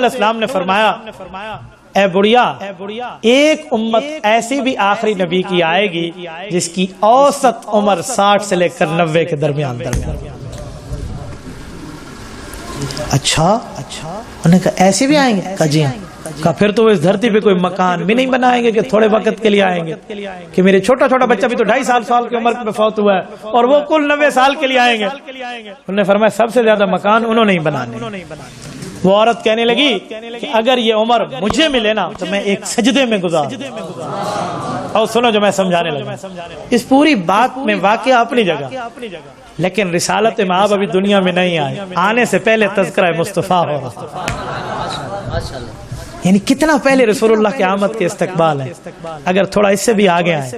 علیہ السلام نے فرمایا اے بڑیا ایک امت ایسی بھی آخری نبی کی آئے گی جس کی اوسط عمر 60 سے لے کر 90 کے درمیان اچھا انہوں نے کہا ایسے بھی آئیں گے؟ کہا جی ہاں۔ کہا پھر تو وہ اس دھرتی پہ کوئی مکان بھی نہیں بنائیں گے کہ تھوڑے وقت کے لیے آئیں گے، کہ میرے چھوٹا چھوٹا بچہ بھی تو 2.5 سال کی عمر میں فوت ہوا ہے اور وہ کل 90 سال کے لیے آئیں گے۔ انہوں نے فرمایا سب سے زیادہ مکان انہوں نے ہی بنانے۔ وہ عورت کہنے لگی کہ اگر یہ عمر مجھے ملے نا تو میں ایک سجدے میں گزار۔ اور سنو جو میں سمجھانے لگا، اس پوری بات میں واقعہ اپنی جگہ، لیکن رسالت مآب ابھی دنیا میں نہیں آئے، آنے سے پہلے تذکرہ مصطفیٰ ہو رہا، یعنی کتنا پہلے رسول اللہ کی آمد کے استقبال ہے۔ اگر تھوڑا اس سے بھی آگے آئے،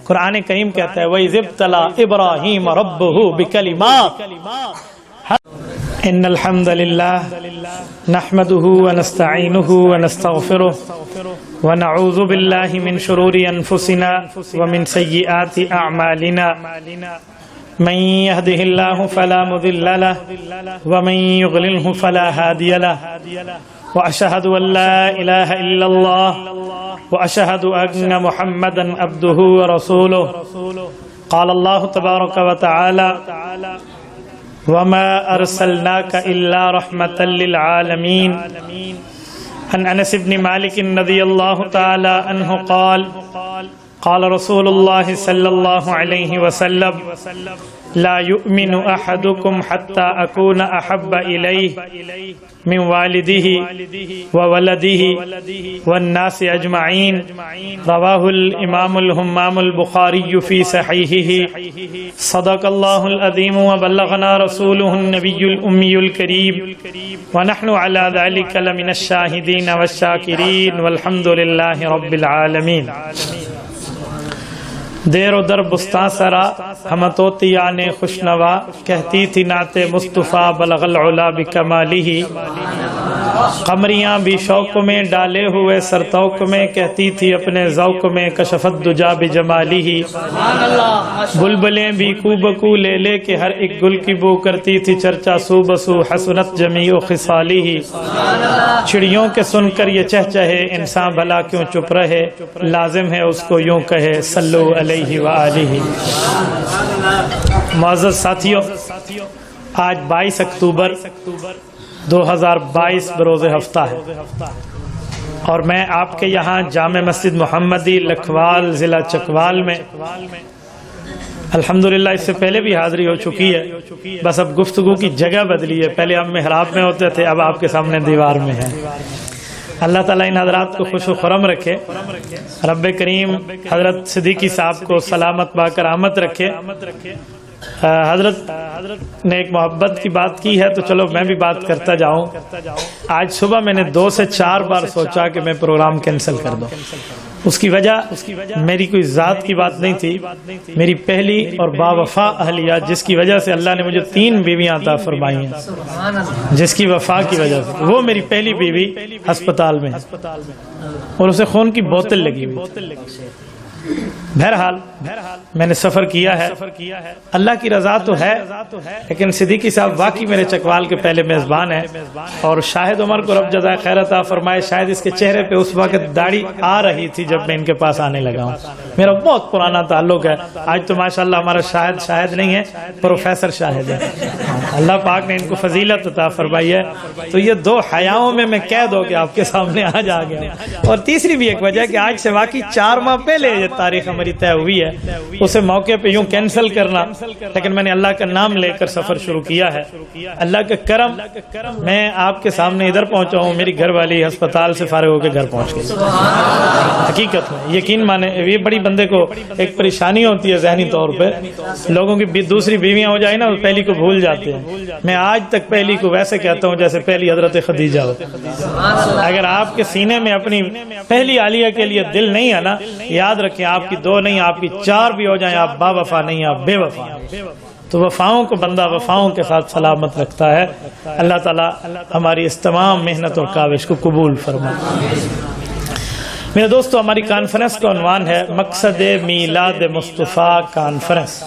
قرآن کریم کہتا ہے وَإِذِ ابْتَلَىٰ إِبْرَاهِيمَ رَبُّهُ بِكَلِمَاتٍ ان الحمد لله نحمده ونستعينه ونستغفره ونعوذ بالله من شرور انفسنا ومن سيئات اعمالنا من يهده الله فلا مضل له ومن يضلل فلا هادي له واشهد ان لا اله الا الله واشهد ان محمدا عبده ورسوله قال الله تبارك وتعالى وما ارسلناك الا رحمة للعالمين عن انس بن مالك رضي الله تعالى عنه قال قال رسول الله صلى الله عليه وسلم لا يؤمن احدكم حتى اكون احب اليه من والده وولده والناس اجمعين رواه الامام الهمام البخاري في صحيحه صدق الله العظيم وبلغنا رسوله النبي الامي الكريم ونحن على ذلك لمن الشاهدين والشاكرين والحمد لله رب العالمين۔ دیر و در بستان سرا ہمتوتی آنے خوشنوا کہتی تھی نعت مصطفیٰ بلغ العلا بکمالہ، قمریاں بھی شوق میں ڈالے ہوئے سرتوق میں کہتی تھی اپنے ذوق میں کشفت دجا بجمالہ، بلبلیں بھی کو بکو لے لے کے ہر ایک گل کی بو کرتی تھی چرچا سو بسو حسنت جمیع خصالہ، چڑیوں کے سن کر یہ چہچہے انسان بھلا کیوں چپ رہے، لازم ہے اس کو یوں کہے صلو علیہ وآلہ۔ معزز ساتھیوں، آج 22 اکتوبر 2022 بروز ہفتہ ہے اور میں آپ کے یہاں جامع مسجد محمدی لکھوال ضلع چکوال میں الحمدللہ اس سے پہلے بھی حاضری ہو چکی ہے، بس اب گفتگو کی جگہ بدلی ہے، پہلے ہم محراب میں ہوتے تھے، اب آپ کے سامنے دیوار میں ہے۔ اللہ تعالیٰ ان حضرات کو خوش و خرم رکھے، رب کریم حضرت صدیقی صاحب کو سلامت با کرامت رکھے۔ حضرت نے ایک محبت کی بات کی ہے تو چلو میں بھی بات کرتا جاؤں۔ آج صبح میں نے 2 سے 4 بار سوچا کہ میں پروگرام کینسل کر دوں، اس کی وجہ میری کوئی ذات کی بات نہیں تھی، میری پہلی اور باوفا اہلیہ جس کی وجہ سے اللہ نے مجھے 3 بیویاں عطا فرمائی ہیں، جس کی وفا کی وجہ سے، وہ میری پہلی بیوی ہسپتال میں اور اسے خون کی بوتل لگی ہوئی۔ بہرحال میں نے سفر کیا ہے، اللہ کی رضا تو ہے، لیکن صدیقی صاحب واقعی میرے چکوال کے پہلے میزبان ہیں اور شاہد عمر کو رب جزائے خیر عطا فرمائے، شاید اس کے چہرے پہ اس وقت داڑھی آ رہی تھی جب میں ان کے پاس آنے لگا ہوں۔ میرا بہت پرانا تعلق ہے، آج تو ماشاءاللہ ہمارا شاہد نہیں ہے، پروفیسر شاہد ہے، اللہ پاک نے ان کو فضیلت عطا فرمائی ہے، تو یہ 2 حیاؤں میں قید ہو کے آپ کے سامنے آج آ گیا۔ اور تیسری بھی ایک وجہ کہ آج سے واقعی 4 ماہ پہلے یہ تاریخ ہماری طے ہوئی ہے، اسے موقع پہ یوں کینسل کرنا، لیکن میں نے اللہ کا نام لے کر سفر شروع کیا ہے۔ اللہ کا کرم میں آپ کے سامنے ادھر پہنچا ہوں، میری گھر والی ہسپتال سے فارغ ہو کے گھر پہنچ گئی۔ حقیقت میں یقین مانے، یہ بڑی بندے کو ایک پریشانی ہوتی ہے ذہنی طور پہ، لوگوں کی دوسری بیویاں ہو جائیں نا تو پہلی کو بھول جاتے ہیں۔ میں آج تک پہلی کو ویسے کہتا ہوں جیسے پہلی حضرت خدیجہ ہو۔ اگر آپ کے سینے میں اپنی پہلی عالیہ کے لیے دل نہیں ہے نا، یاد رکھیں آپ کی 2 نہیں، آپ کی 4 بھی ہو جائیں، آپ با وفا نہیں، آپ بے وفا۔ تو وفاؤں کو بندہ وفاؤں کے ساتھ سلامت رکھتا ہے۔ اللہ تعالیٰ ہماری اس تمام محنت اور کاوش کو قبول فرمائے۔ میرے دوستو، ہماری کانفرنس کا عنوان ہے مقصد میلاد مصطفیٰ کانفرنس۔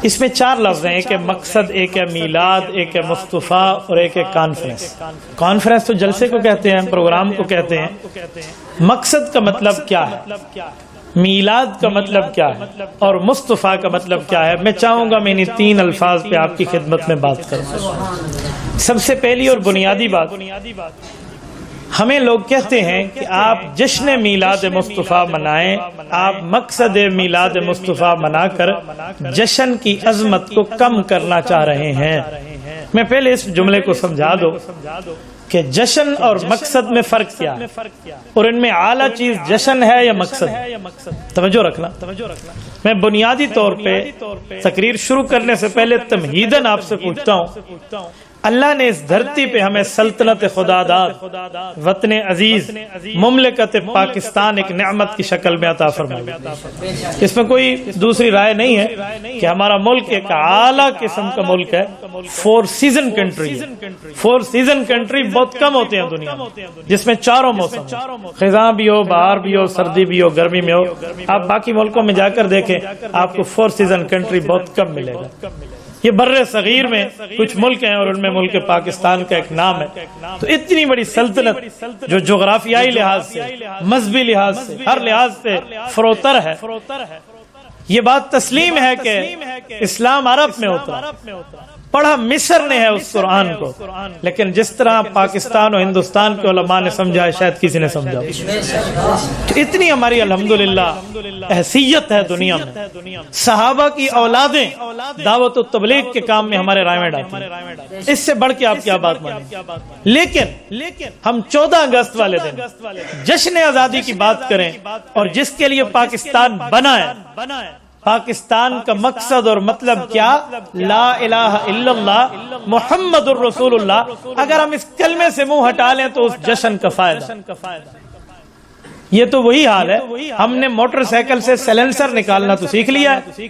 اس میں 4 لفظ ہیں، ایک ہے مقصد، ایک ہے میلاد، ایک ہے مصطفیٰ اور ایک ہے کانفرنس۔ کانفرنس تو جلسے کو کہتے ہیں، پروگرام کو کہتے ہیں۔ مقصد کا مطلب کیا ہے، میلاد کا مطلب کیا ہے اور مصطفیٰ کا مطلب کیا ہے، میں چاہوں گا میں انہیں 3 الفاظ پہ آپ کی خدمت میں بات کروں۔ سب سے پہلی اور بنیادی بات، ہمیں لوگ کہتے ہیں کہ آپ جشن میلاد مصطفیٰ منائیں، آپ مقصد میلاد مصطفیٰ منا کر جشن کی عظمت کو کم کرنا چاہ رہے ہیں۔ میں پہلے اس جملے کو سمجھا دو کہ جشن اور مقصد میں فرق کیا ہے، اور ان میں اعلیٰ چیز جشن ہے یا مقصد ہے۔ توجہ رکھنا، میں بنیادی طور پہ تقریر شروع کرنے سے پہلے تمہیداً آپ سے پوچھتا ہوں، اللہ نے اس دھرتی پہ ہمیں سلطنت خدا داد، وطن عزیز، مملکت پاکستان ایک نعمت کی شکل میں عطا فرمائی۔ اس میں کوئی دوسری رائے نہیں ہے کہ ہمارا ملک ایک اعلیٰ قسم کا ملک ہے۔ 4 سیزن کنٹری، 4 سیزن کنٹری بہت کم ہوتے ہیں دنیا میں، جس میں 4 موسم، خزاں بھی ہو، بہار بھی ہو، سردی بھی ہو، گرمی میں ہو۔ آپ باقی ملکوں میں جا کر دیکھیں، آپ کو 4 سیزن کنٹری بہت کم ملے گا۔ یہ بر صغیر میں کچھ ملک ہیں اور ان میں ملک پاکستان کا ایک نام ہے۔ تو اتنی بڑی سلطنت جو جغرافیائی لحاظ سے، مذہبی لحاظ سے، ہر لحاظ سے فروتر ہے، یہ بات تسلیم ہے کہ اسلام عرب میں ہوتا، پڑھا مصر نے ہے اس قرآن کو، لیکن جس طرح پاکستان اور ہندوستان کے علماء نے سمجھا ہے شاید کسی نے سمجھا۔ تو اتنی ہماری الحمدللہ حیثیت ہے دنیا میں، صحابہ کی اولادیں دعوت و تبلیغ کے کام میں ہمارے رائے میں ڈالتی ہیں، اس سے بڑھ کے آپ کیا بات مانیں۔ لیکن ہم 14 اگست والے دن جشن آزادی کی بات کریں، اور جس کے لیے پاکستان بنا ہے، پاکستان کا مقصد اور مطلب کیا، لا الہ الا اللہ محمد الرسول اللہ، اگر ہم اس کلمے سے منہ ہٹا لیں تو اس جشن کا فائدہ۔ یہ تو وہی حال ہے، ہم نے موٹر سائیکل سے سیلنسر نکالنا تو سیکھ لیا ہے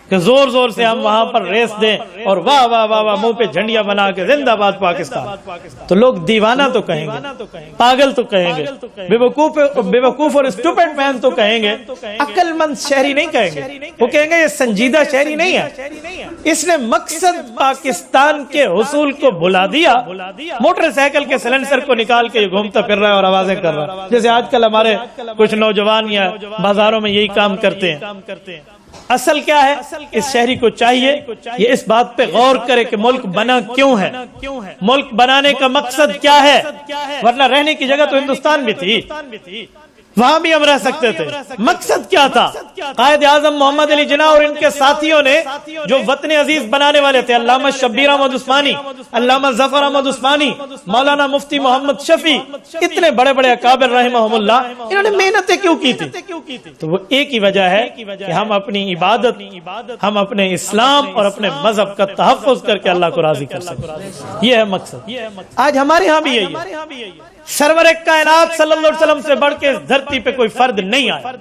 کہ زور زور سے ہم وہاں پر ریس دیں اور واہ واہ واہ واہ منہ پہ جھنڈیاں بنا کے زندہ باد پاکستان، تو لوگ دیوانہ تو کہیں گے، پاگل تو کہیں گے، بے وقوف اور اسٹوپڈ مین تو کہیں گے، عقل مند شہری نہیں کہیں گے، وہ کہیں گے یہ سنجیدہ شہری نہیں ہے، اس نے مقصد پاکستان کے حصول کو بھلا دیا، موٹر سائیکل کے سیلنسر کو نکال کے گھومتا پھر رہا ہے اور آوازیں کر رہا ہے، جیسے آج کل ہمارے کچھ نوجوان یا بازاروں میں یہی کام کرتے ہیں۔ اصل کیا ہے، اس شہری کو چاہیے یہ اس بات پہ غور کرے کہ ملک بنا کیوں ہے، ملک بنانے کا مقصد کیا ہے، ورنہ رہنے کی جگہ تو ہندوستان بھی تھی، وہاں بھی ہم رہ سکتے تھے۔ مقصد کیا تھا، قائد اعظم محمد علی جناح اور ان کے ساتھیوں نے جو وطن عزیز بنانے والے تھے، علامہ شبیر احمد عثمانی، علامہ ظفر احمد عثمانی، مولانا مفتی محمد شفیع، اتنے بڑے بڑے اکابر رحمہم اللہ، انہوں نے محنتیں کیوں کی تھی؟ تو وہ ایک ہی وجہ ہے کہ ہم اپنی عبادت، ہم اپنے اسلام اور اپنے مذہب کا تحفظ کر کے اللہ کو راضی کر سکیں، یہ ہے مقصد۔ آج ہمارے ہاں بھی یہی ہے، سرور کائنات صلی اللہ علیہ وسلم سے بڑھ کے اس دھرتی پہ کوئی فرد نہیں آیا،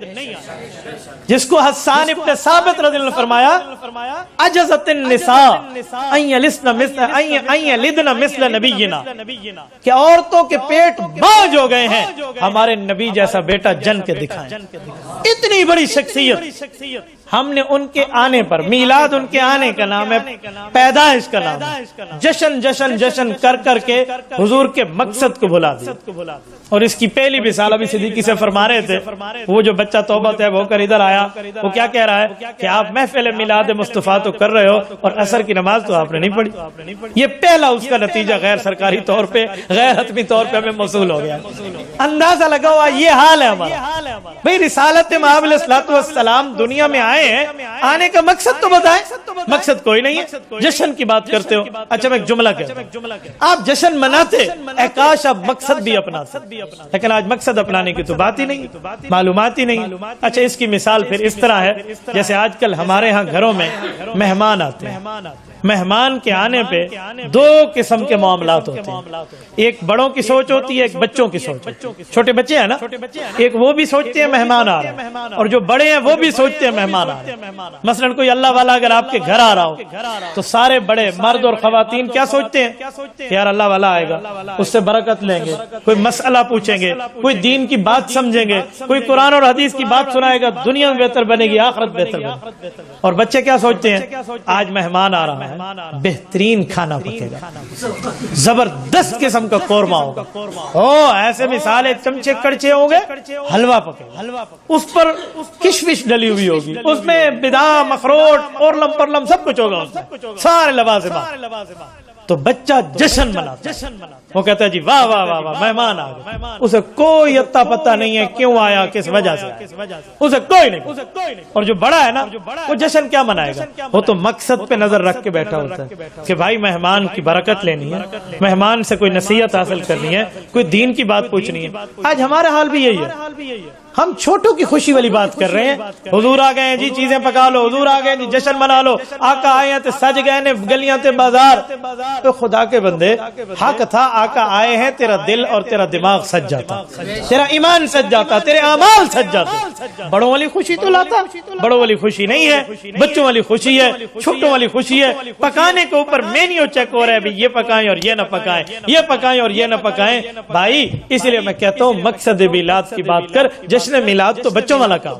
جس کو حسان ابن ثابت رضی اللہ عنہ فرمایا، عجزت النساء ان یلدن مثل نبینا، کہ عورتوں کے پیٹ باج ہو گئے ہیں ہمارے نبی جیسا بیٹا جن کے دکھائیں۔ اتنی بڑی شخصیت، ہم نے ان کے آنے پر، میلاد ان کے آنے کا نام ہے، پیدائش کا نام ہے، جشن جشن جشن کر کر کے حضور کے مقصد کو بھلا دیا۔ اور اس کی پہلی مثال ابھی صدیقی سے فرما رہے تھے، وہ جو بچہ توبہ طیب ہو کر ادھر آیا، وہ کیا کہہ رہا ہے کہ آپ محفل میلاد مصطفیٰ تو کر رہے ہو اور عصر کی نماز تو آپ نے نہیں پڑھی۔ یہ پہلا اس کا نتیجہ غیر سرکاری طور پہ، غیر حتمی طور پہ ہمیں موصول ہو گیا۔ اندازہ لگا ہوا یہ حال ہے ہمارا۔ بھئی رسالت مآب علیہ الصلوۃ والسلام دنیا میں آئے ہیں، آنے کا مقصد تو بتائیں، مقصد کوئی نہیں ہے، جشن کی بات کرتے ہو۔ اچھا میں ایک جملہ کہتا ہوں، آپ جشن مناتے، کاش آپ مقصد بھی اپناتے، لیکن آج مقصد اپنانے کی تو بات ہی نہیں، معلومات ہی نہیں۔ اچھا اس کی مثال پھر اس طرح ہے، جیسے آج کل ہمارے ہاں گھروں میں مہمان آتے ہیں، مہمان کے آنے پہ دو قسم کے معاملات ہوتے ہیں، ایک بڑوں کی سوچ ہوتی ہے، ایک بچوں کی سوچ، چھوٹے بچے ہیں نا، ایک وہ بھی سوچتے ہیں مہمان آ رہے ہیں، اور جو بڑے ہیں وہ بھی سوچتے ہیں مہمان آ رہے ہیں۔ مثلا کوئی اللہ والا اگر آپ کے گھر آ رہا ہو تو سارے بڑے مرد اور خواتین کیا سوچتے ہیں کہ یار اللہ والا آئے گا، اس سے برکت لیں گے، کوئی مسئلہ پوچھیں گے، کوئی دین کی بات سمجھیں گے، کوئی قرآن اور حدیث کی بات سنائے گا، دنیا میں بہتر بنے گی، آخرت بہتر بنے گی۔ اور بچے کیا سوچتے ہیں؟ آج مہمان آ رہا ہے، بہترین کھانا پکے گا، زبردست قسم کا قورمہ ہوگا، ایسے مثالیں چمچے کڑچے ہوں گے، حلوہ پکے گا، اس پر کشمش ڈلی ہوئی ہوگی، اس میں بادام اخروٹ اور لم پر لم سب کچھ ہوگا، سارے لوازمات۔ تو بچہ جشن مناتا ہے، وہ کہتا ہے جی واہ واہ واہ واہ مہمان آ گئے، اسے کوئی اتا پتہ نہیں ہے کیوں آیا، کس وجہ سے آیا، اسے کوئی نہیں۔ اور جو بڑا ہے نا وہ جشن کیا منائے گا، وہ تو مقصد پہ نظر رکھ کے بیٹھا ہوتا ہے کہ بھائی مہمان کی برکت لینی ہے، مہمان سے کوئی نصیحت حاصل کرنی ہے، کوئی دین کی بات پوچھنی ہے۔ آج ہمارا حال بھی یہی ہے، ہم چھوٹوں کی خوشی والی بات کر رہے ہیں، حضور آ گئے ہیں جی چیزیں پکا لو، حضور آ گئے جی جشن منا لو، آقا آئے ہیں تے سج گئے نے گلیاں تے بازار۔ تو خدا کے بندے حق تھا، آقا آئے ہیں، تیرا دل اور تیرا دماغ سج جاتا، تیرا ایمان سج جاتا، تیرے اعمال سج جاتے۔ بڑوں والی خوشی تو لاتا، بڑوں والی خوشی نہیں ہے، بچوں والی خوشی ہے، چھوٹوں والی خوشی ہے۔ پکانے کے اوپر مینیو چیک ہو رہا ہے، یہ پکائیں اور یہ نہ پکائیں، یہ پکائیں اور یہ نہ پکائیں۔ بھائی اس لیے میں کہتا ہوں مقصد میلاد کی بات کر، جشن میلاد تو بچوں والا کام،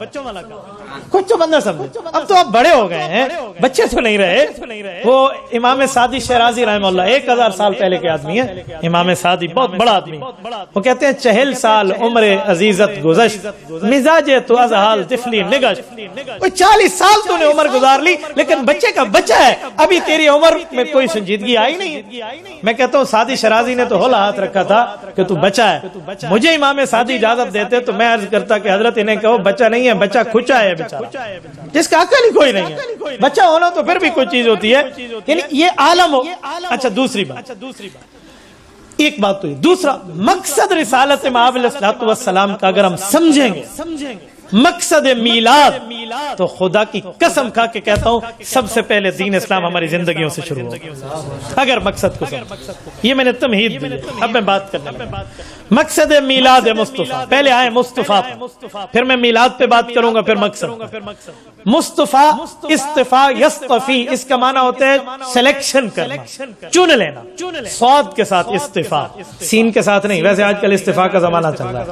کچھ تو بندہ سمجھے۔ اب تو آپ بڑے ہو گئے ہیں، بچے تو نہیں رہے۔ وہ امام سعدی شیرازی رحمہ اللہ 1000 سال پہلے کے آدمی ہیں، امام سعدی بہت بڑا آدمی، وہ کہتے ہیں 40 سال عمر عزیزت گزشت، مزاج تو از حال طفلی نگشت۔ 40 سال تو نے عمر گزار لی لیکن بچے کا بچہ ہے، ابھی تیری عمر میں کوئی سنجیدگی آئی نہیں۔ میں کہتا ہوں سعدی شیرازی نے تو ہولا ہاتھ رکھا تھا کہ تو بچہ ہے، مجھے امام سعدی اجازت دیتے تو میں عرض کرتا کہ حضرت انہیں کہو بچہ نہیں ہے، بچہ کھچا ہے، جس کا عقل ہی کوئی نہیں ہے، بچہ ہونا تو پھر بھی کوئی چیز ہوتی ہے، یعنی یہ عالم ہو۔ اچھا دوسری بات، ایک بات تو یہ، دوسرا مقصد رسالت مآب علیہ الصلوۃ والسلام کا اگر ہم سمجھیں گے، مقصد میلاد، تو خدا کی قسم کھا کے کہتا ہوں سب سے پہلے دین اسلام ہماری زندگیوں سے شروع ہوگا، اگر مقصد کو سمجھیں۔ یہ میں نے تمہید دی، اب میں بات کرنے لگا۔ مقصد میلاد مصطفیٰ، پہلے آئے مصطفیٰ، پھر میں میلاد پہ بات کروں گا، پھر مقصد۔ مصطفیٰ اصطفاء یصطفی، اس کا معنی ہوتا ہے سلیکشن کرنا، چن لینا، صاد کے ساتھ استفاء، سین کے ساتھ نہیں، ویسے آج کل استفاء کا زمانہ چل رہا ہے،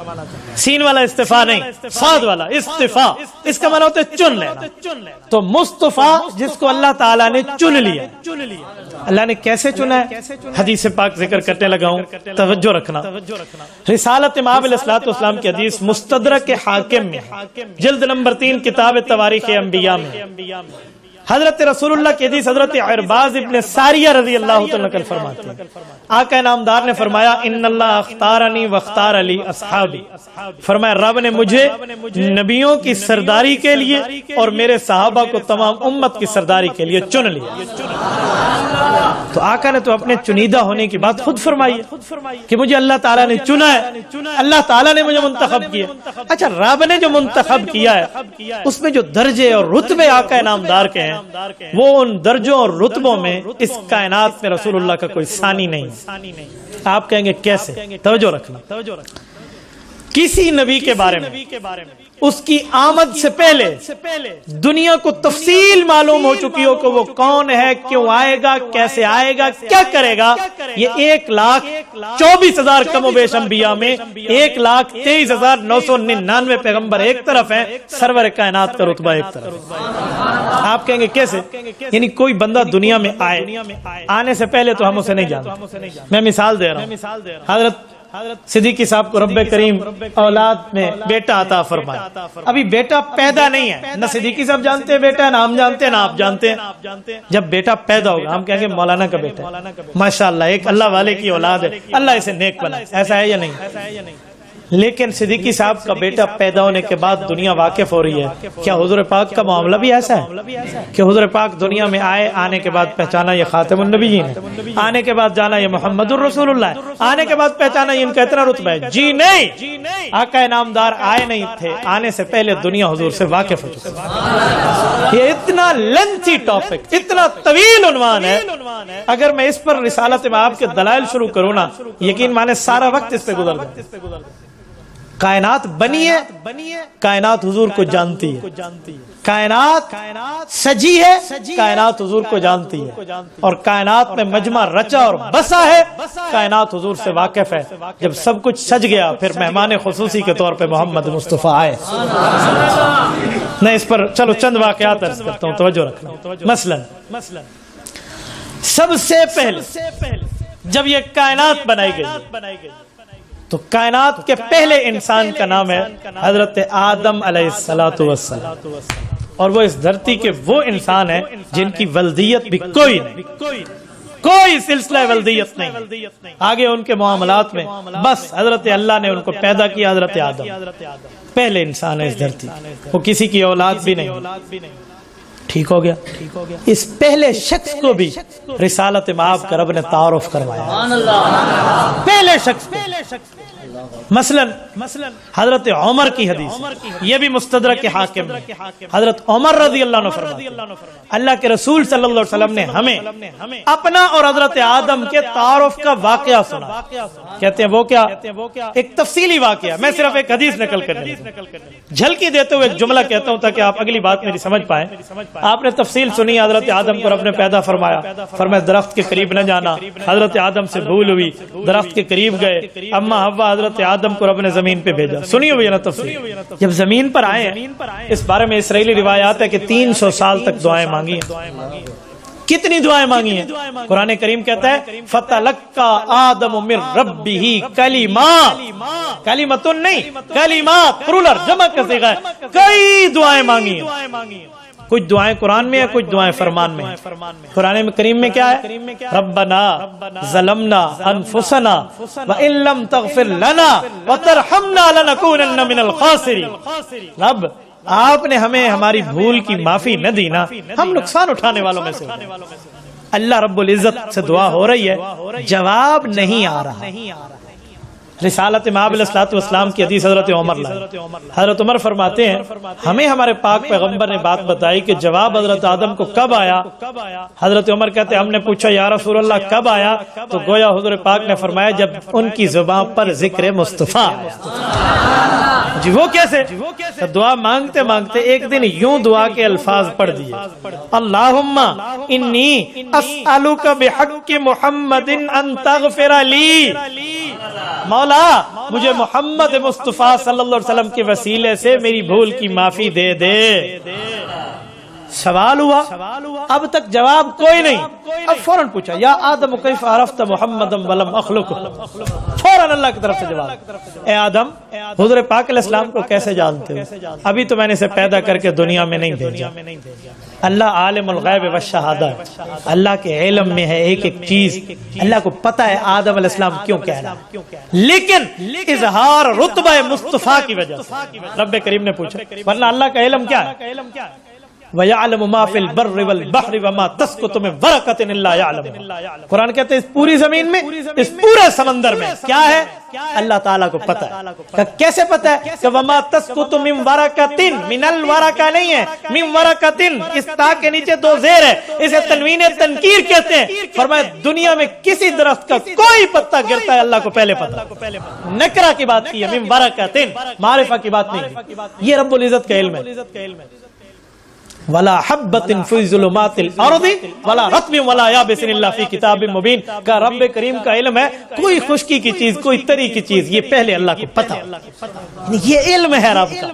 سین والا استفاء نہیں، صاد والا استفاء، اس کا معنی ہوتا ہے چن لینا۔ تو مصطفیٰ جس کو اللہ تعالیٰ نے چن لیا، اللہ نے کیسے چنا ہے، حدیث پاک ذکر کرنے لگا ہوں، توجہ رکھنا۔ رسالت مآب علیہ الصلوۃ والسلام کی حدیث مستدرک حاکم میں، جلد نمبر 3 کتاب تواریخ انبیاء میں، حضرت رسول اللہ کی حدیث حضرت عرباض ابن ساریہ رضی اللہ تعالیٰ نقل فرماتے ہیں، آقا نامدار نے فرمایا ان اللہ اختارنی واختار علی اصحابی، فرمایا رب نے مجھے نبیوں کی سرداری کے لیے اور میرے صحابہ کو تمام امت کی سرداری کے لیے چن لیا۔ تو آقا نے تو اپنے چنیدہ ہونے کی بات خود فرمائی ہے کہ مجھے اللہ تعالیٰ نے چنا ہے، اللہ تعالیٰ نے مجھے منتخب کیا۔ اچھا رب نے جو منتخب کیا ہے اس میں جو درجے اور رتبے آقا نامدار کے ہیں، وہ ان درجوں اور رتبوں میں اس کائنات میں رسول اللہ کا کوئی ثانی نہیں۔ آپ کہیں گے کیسے؟ توجہ رکھنا، کسی نبی کے بارے میں اس کی آمد سے پہلے دنیا کو تفصیل معلوم ہو چکی ہو کہ وہ کون ہے، کیوں آئے گا، کیسے آئے گا، کیا کرے گا۔ یہ 1,24,000 کم و بیش انبیاء میں 1,23,999 پیغمبر ایک طرف ہیں، سرور کائنات کا رتبہ ایک طرف۔ آپ کہیں گے کیسے؟ یعنی کوئی بندہ دنیا میں آئے، آنے سے پہلے تو ہم اسے نہیں جانتے۔ میں مثال دے رہا ہوں، حضرت صدیقی صاحب کو رب کریم اولاد میں بیٹا عطا فرمایا، ابھی بیٹا پیدا نہیں ہے، نہ صدیقی صاحب جانتے ہیں بیٹا، نہ ہم جانتے ہیں، نہ آپ جانتے ہیں۔ جب بیٹا پیدا ہوگا ہم کہیں گے مولانا کا بیٹا ہے، ماشاءاللہ ایک اللہ والے کی اولاد ہے، اللہ اسے نیک بنائے، ایسا ہے یا نہیں؟ لیکن صدیقی صاحب کا بیٹا پیدا ہونے کے بعد دنیا واقف ہو رہی ہے. کیا حضور پاک کا معاملہ بھی ایسا ہے کہ حضور پاک دنیا میں آئے, آنے کے بعد پہچانا یہ خاتم النبیین ہے, آنے کے بعد جانا یہ محمد الرسول اللہ ہے, آنے کے بعد پہچانا یہ ان کا اتنا رتبہ ہے؟ جی نہیں, آقا انعامدار آئے نہیں تھے, آنے سے پہلے دنیا حضور سے واقف ہو چکی. یہ اتنا لینتھی ٹاپک, اتنا طویل عنوان ہے, اگر میں اس پر رسالت مآب کے دلائل شروع کروں نا, یقین مانے سارا وقت اس پہ گزر جائے. کائنات بنی ہے, کائنات حضور کو جانتی ہے, کائنات سجی ہے, کائنات حضور کو جانتی ہے, اور کائنات میں مجمع رچا اور بسا ہے, کائنات حضور سے واقف ہے. جب سب کچھ سج گیا پھر مہمان خصوصی کے طور پہ محمد مصطفیٰ آئے. میں اس پر چلو چند واقعات عرض کرتا ہوں, توجہ رکھنا. مثلا سب سے پہلے جب یہ کائنات بنائی گئی تو کائنات کے پہلے انسان کا نام ہے حضرت آدم علیہ السلام, اور وہ اس دھرتی کے وہ انسان ہیں جن کی ولدیت بھی کوئی نہیں, کوئی سلسلہ ولدیت نہیں. آگے ان کے معاملات میں بس حضرت اللہ نے ان کو پیدا کیا. حضرت آدم پہلے انسان ہے اس دھرتی, وہ کسی کی اولاد بھی نہیں. ٹھیک ہو گیا. اس پہلے شخص کو بھی رسالت مآب کا رب نے تعارف کروایا, پہلے شخص کو. مثلا حضرت عمر کی حدیث, یہ بھی مستدرک حاکم ہے. حضرت عمر رضی اللہ عنہ فرماتے اللہ کے رسول صلی اللہ علیہ وسلم نے ہمیں اپنا اور حضرت آدم کے تعارف کا واقعہ سنا. کہتے ہیں وہ کیا, ایک تفصیلی واقعہ, میں صرف ایک حدیث نقل کرنے جھلکی دیتے ہوئے ایک جملہ کہتا ہوں تاکہ آپ اگلی بات میری سمجھ پائیں. آپ نے تفصیل سنی, حضرت آدم کو رب نے پیدا فرمایا درخت کے قریب نہ جانا. حضرت آدم سے بھول ہوئی, درخت کے قریب گئے. اما حوا حضرت آدم کو رب نے زمین پہ بھیجا. سنی ہوئی نا تفصیل. جب زمین پر آئے, اس بارے میں اسرائیلی روایات ہے کہ 300 سال تک دعائیں مانگی. کتنی دعائیں مانگی ہیں؟ قرآن کریم کہتا ہے فَتَلَقَّى آدَمُ مِن رَبِّهِ کَلِمَاتٍ, کلمتن نہیں, کلمات پلورل جمع کا صیغہ ہے. کئی دعائیں مانگی ہیں. کچھ دعائیں قرآن میں ہے, کچھ دعائیں فرمان میں. قرآن کریم میں کیا ہے؟ ربنا ظلمنا انفسنا وان لم تغفر لنا وترحمنا لنکونن من الخاسرین. رب آپ نے ہمیں ہماری بھول کی معافی نہ دی نا, ہم نقصان اٹھانے والوں میں سے. اللہ رب العزت سے دعا ہو رہی ہے, جواب نہیں آ رہا. رسالت مآب علیہ الصلوۃ والسلام کی حدیث حضرت عمر لائے. حضرت عمر فرماتے ہیں ہمیں ہمارے پاک پیغمبر نے بات بتائی کہ جواب حضرت آدم کو کب آیا. حضرت عمر کہتے ہیں ہم نے پوچھا یا رسول اللہ کب آیا, تو گویا حضور پاک نے فرمایا جب ان کی زبان پر ذکر مصطفیٰ. جی وہ کیسے؟ دعا مانگتے مانگتے ایک دن یوں دعا کے الفاظ پڑھ دیے, اللہم انی اسألک بحق محمد ان تغفر لی. مولا مجھے محمد مصطفیٰ صلی اللہ علیہ وسلم کے وسیلے سے میری بھول کی معافی دے دے. سوال ہوا, اب تک جواب کوئی نہیں. اب فوراً پوچھا یا آدم کیف عرفت محمد ولم اخلق. فوراً اللہ کی طرف سے جواب, اے آدم حضور پاک علیہ السلام کو کیسے جانتے ہو؟ ابھی تو میں نے اسے پیدا کر کے دنیا میں نہیں بھیجا. اللہ عالم الغیب والشہادہ, اللہ کے علم میں ہے ایک ایک چیز. اللہ کو پتا ہے آدم علیہ السلام کیوں کہہ رہا, لیکن اظہار رتبہ مصطفیٰ کی وجہ سے رب کریم نے پوچھا, ورنہ اللہ کا علم کیا ہے؟ وَيَعْلَمُ مَا فِي الْبَرِّ وَالْبَحْرِ وَمَا تَسْقُطُ مِن وَرَقَةٍ إِلَّا يَعْلَمُهَا. قرآن کہتے ہیں اس پوری زمین میں, اس پورے سمندر میں کیا ہے اللہ تعالیٰ کو پتا ہے. کیسے پتا ہے کہ وَمَا تَسْقُطُ مِن وَرَقَةٍ, من الورقہ نہیں ہے, من وَرَقَةٍ, اس تا کے نیچے دو زیر ہے, اسے تنوین تنکیر کہتے ہیں. فرمایا دنیا میں کسی درخت کا کوئی پتا گرتا ہے اللہ کو پہلے پتا. نکرہ کی بات کی ہے, من وَرَقَةٍ, معرفہ کی بات نہیں. یہ رب العزت کا علم ہے. ولا حبۃ فی ظلمات الارض ولا رطب ولا یابس الا فی کتاب مبین. کا رب کریم کا علم ہے, کوئی خشکی کی چیز, کوئی تری کی چیز, یہ پہلے اللہ کو پتہ. یہ علم ہے رب کا.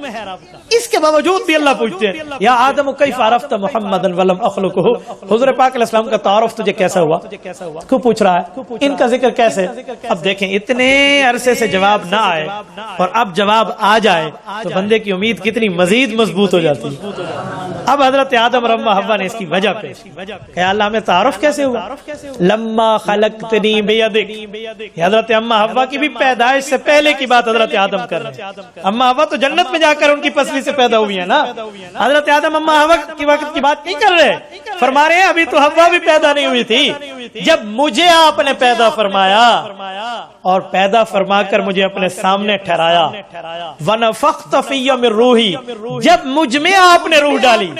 اس کے باوجود بھی اللہ پوچھتے ہیں یا آدم کیف عرفت محمدا ولم اخلقہ. حضور پاک علیہ السلام کا تعارف تجھے کیسا ہوا؟ کیوں پوچھ رہا ہے؟ ان کا ذکر کیسے؟ اب دیکھیں اتنے عرصے سے جواب نہ آئے اور اب جواب آ جائے تو بندے کی امید کتنی مزید مضبوط ہو جاتی ہے. اب حضرت آدم اور اما حوا نے اس کی وجہ پیش کی کہ اللہ ہمیں تعارف کیسے ہوا؟ لما خلقتنی بیدک، حضرت اما حوا کی بھی پیدائش سے پہلے کی بات حضرت آدم کر رہے ہیں۔ اما حوا تو جنت میں جا کر ان کی پسلی سے پیدا ہوئی ہے نا، حضرت آدم اما حوا کی وقت کی بات نہیں کر رہے، فرما رہے ہیں ابھی تو حوا بھی پیدا نہیں ہوئی تھی جب مجھے آپ نے پیدا فرمایا اور پیدا فرما کر مجھے اپنے سامنے ٹھہرایا، وَنَفَخْتَ فِيَّ مِن رُوحِي، جب مجھ میں آپ نے روح ڈالی،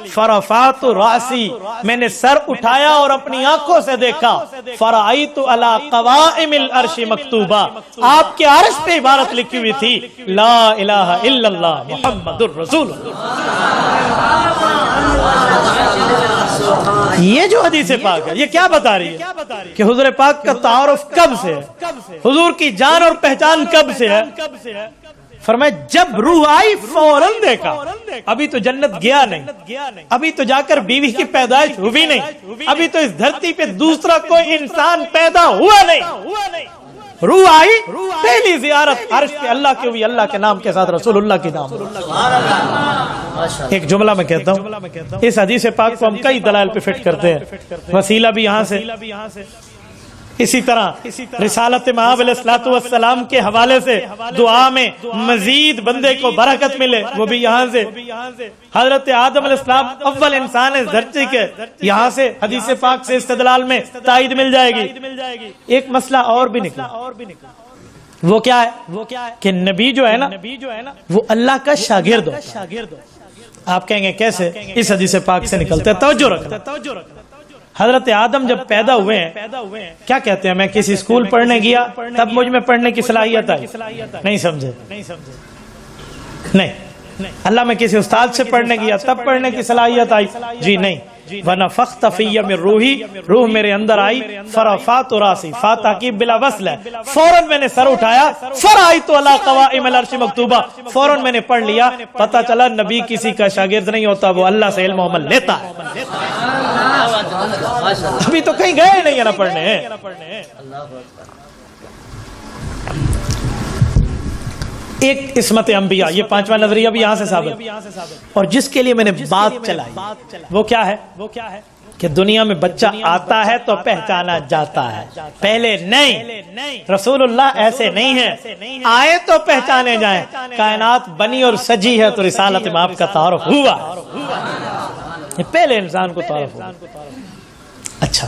فَرَفَعْتُ رَأْسِي، میں نے سر اٹھایا اور اپنی آنکھوں سے دیکھا، فَرَأَيْتُ عَلَى قَوَائِمِ الْعَرْشِ مَكْتُوبًا، آپ کے عرش پہ عبارت لکھی ہوئی تھی لا الہ الا اللہ محمد الرسول اللہ۔ یہ جو حدیث پاک ہے یہ کیا بتا رہی ہے کہ حضور پاک کا تعارف کب سے ہے، حضور کی جان اور پہچان کب سے ہے؟ فرمایا جب روح آئی فوراً دیکھا، ابھی تو جنت گیا نہیں، ابھی تو جا کر بیوی کی پیدائش ہوئی نہیں، ابھی تو اس دھرتی پہ دوسرا کوئی انسان پیدا ہوا نہیں، روح آئی، پہلی زیارت عرش پہ اللہ کی ہوئی، اللہ کے نام کے ساتھ رسول اللہ کی نام۔ ایک جملہ میں کہتا ہوں، اس حدیث پاک کو ہم کئی دلائل پہ فٹ کرتے ہیں، وسیلہ بھی یہاں سے، اسی طرح رسالت مآب علیہ الصلوۃ والسلام کے حوالے سے دعا میں مزید بندے کو برکت ملے وہ بھی یہاں سے، حضرت آدم علیہ السلام اول انسان ہے دھرتی کے، یہاں سے حدیث پاک سے استدلال میں تائید مل جائے گی۔ ایک مسئلہ اور بھی نکلا، وہ کیا ہے کہ نبی جو ہے نا وہ اللہ کا شاگرد ہوتا ہے۔ آپ کہیں گے کیسے؟ اس حدیث پاک سے نکلتے ہیں، توجہ رکھنا۔ حضرت آدم جب پیدا ہوئے ہیں کیا کہتے ہیں، میں کسی اسکول پڑھنے گیا تب مجھ میں پڑھنے کی صلاحیت آئی؟ نہیں سمجھے؟ نہیں۔ اللہ میں کسی استاد سے پڑھنے گیا تب پڑھنے کی صلاحیت آئی؟ جی نہیں۔ وَنَفَخْتَ فِيَّ مِن رُوحِي، روح میرے اندر آئی، فَرَفَعْتُ رَأْسِي، فا تاکیب بلا وصل ہے، فوراً میں نے سر اٹھایا، فَرَأَيْتُ عَلَى قَوَائِمِ الْعَرْشِ مَكْتُوبًا، فوراً میں نے پڑھ لیا، پتہ چلا نبی کسی کا شاگرد نہیں ہوتا، وہ اللہ سے علم و عمل لیتا ہے۔ ابھی تو کہیں گئے نہیں ہے نا پڑھنے۔ ایک عصمت انبیاء، یہ پانچواں نظریہ بھی یہاں سے ثابت، اور جس کے لیے میں نے بات چلائی وہ کیا ہے کہ دنیا میں بچہ آتا ہے تو پہچانا جاتا ہے، پہلے نہیں۔ رسول اللہ ایسے نہیں ہیں، آئے تو پہچانے جائیں، کائنات بنی اور سجی ہے تو رسالت میں آپ کا تعارف ہوا، یہ پہلے انسان کو تعارف ہوا۔ اچھا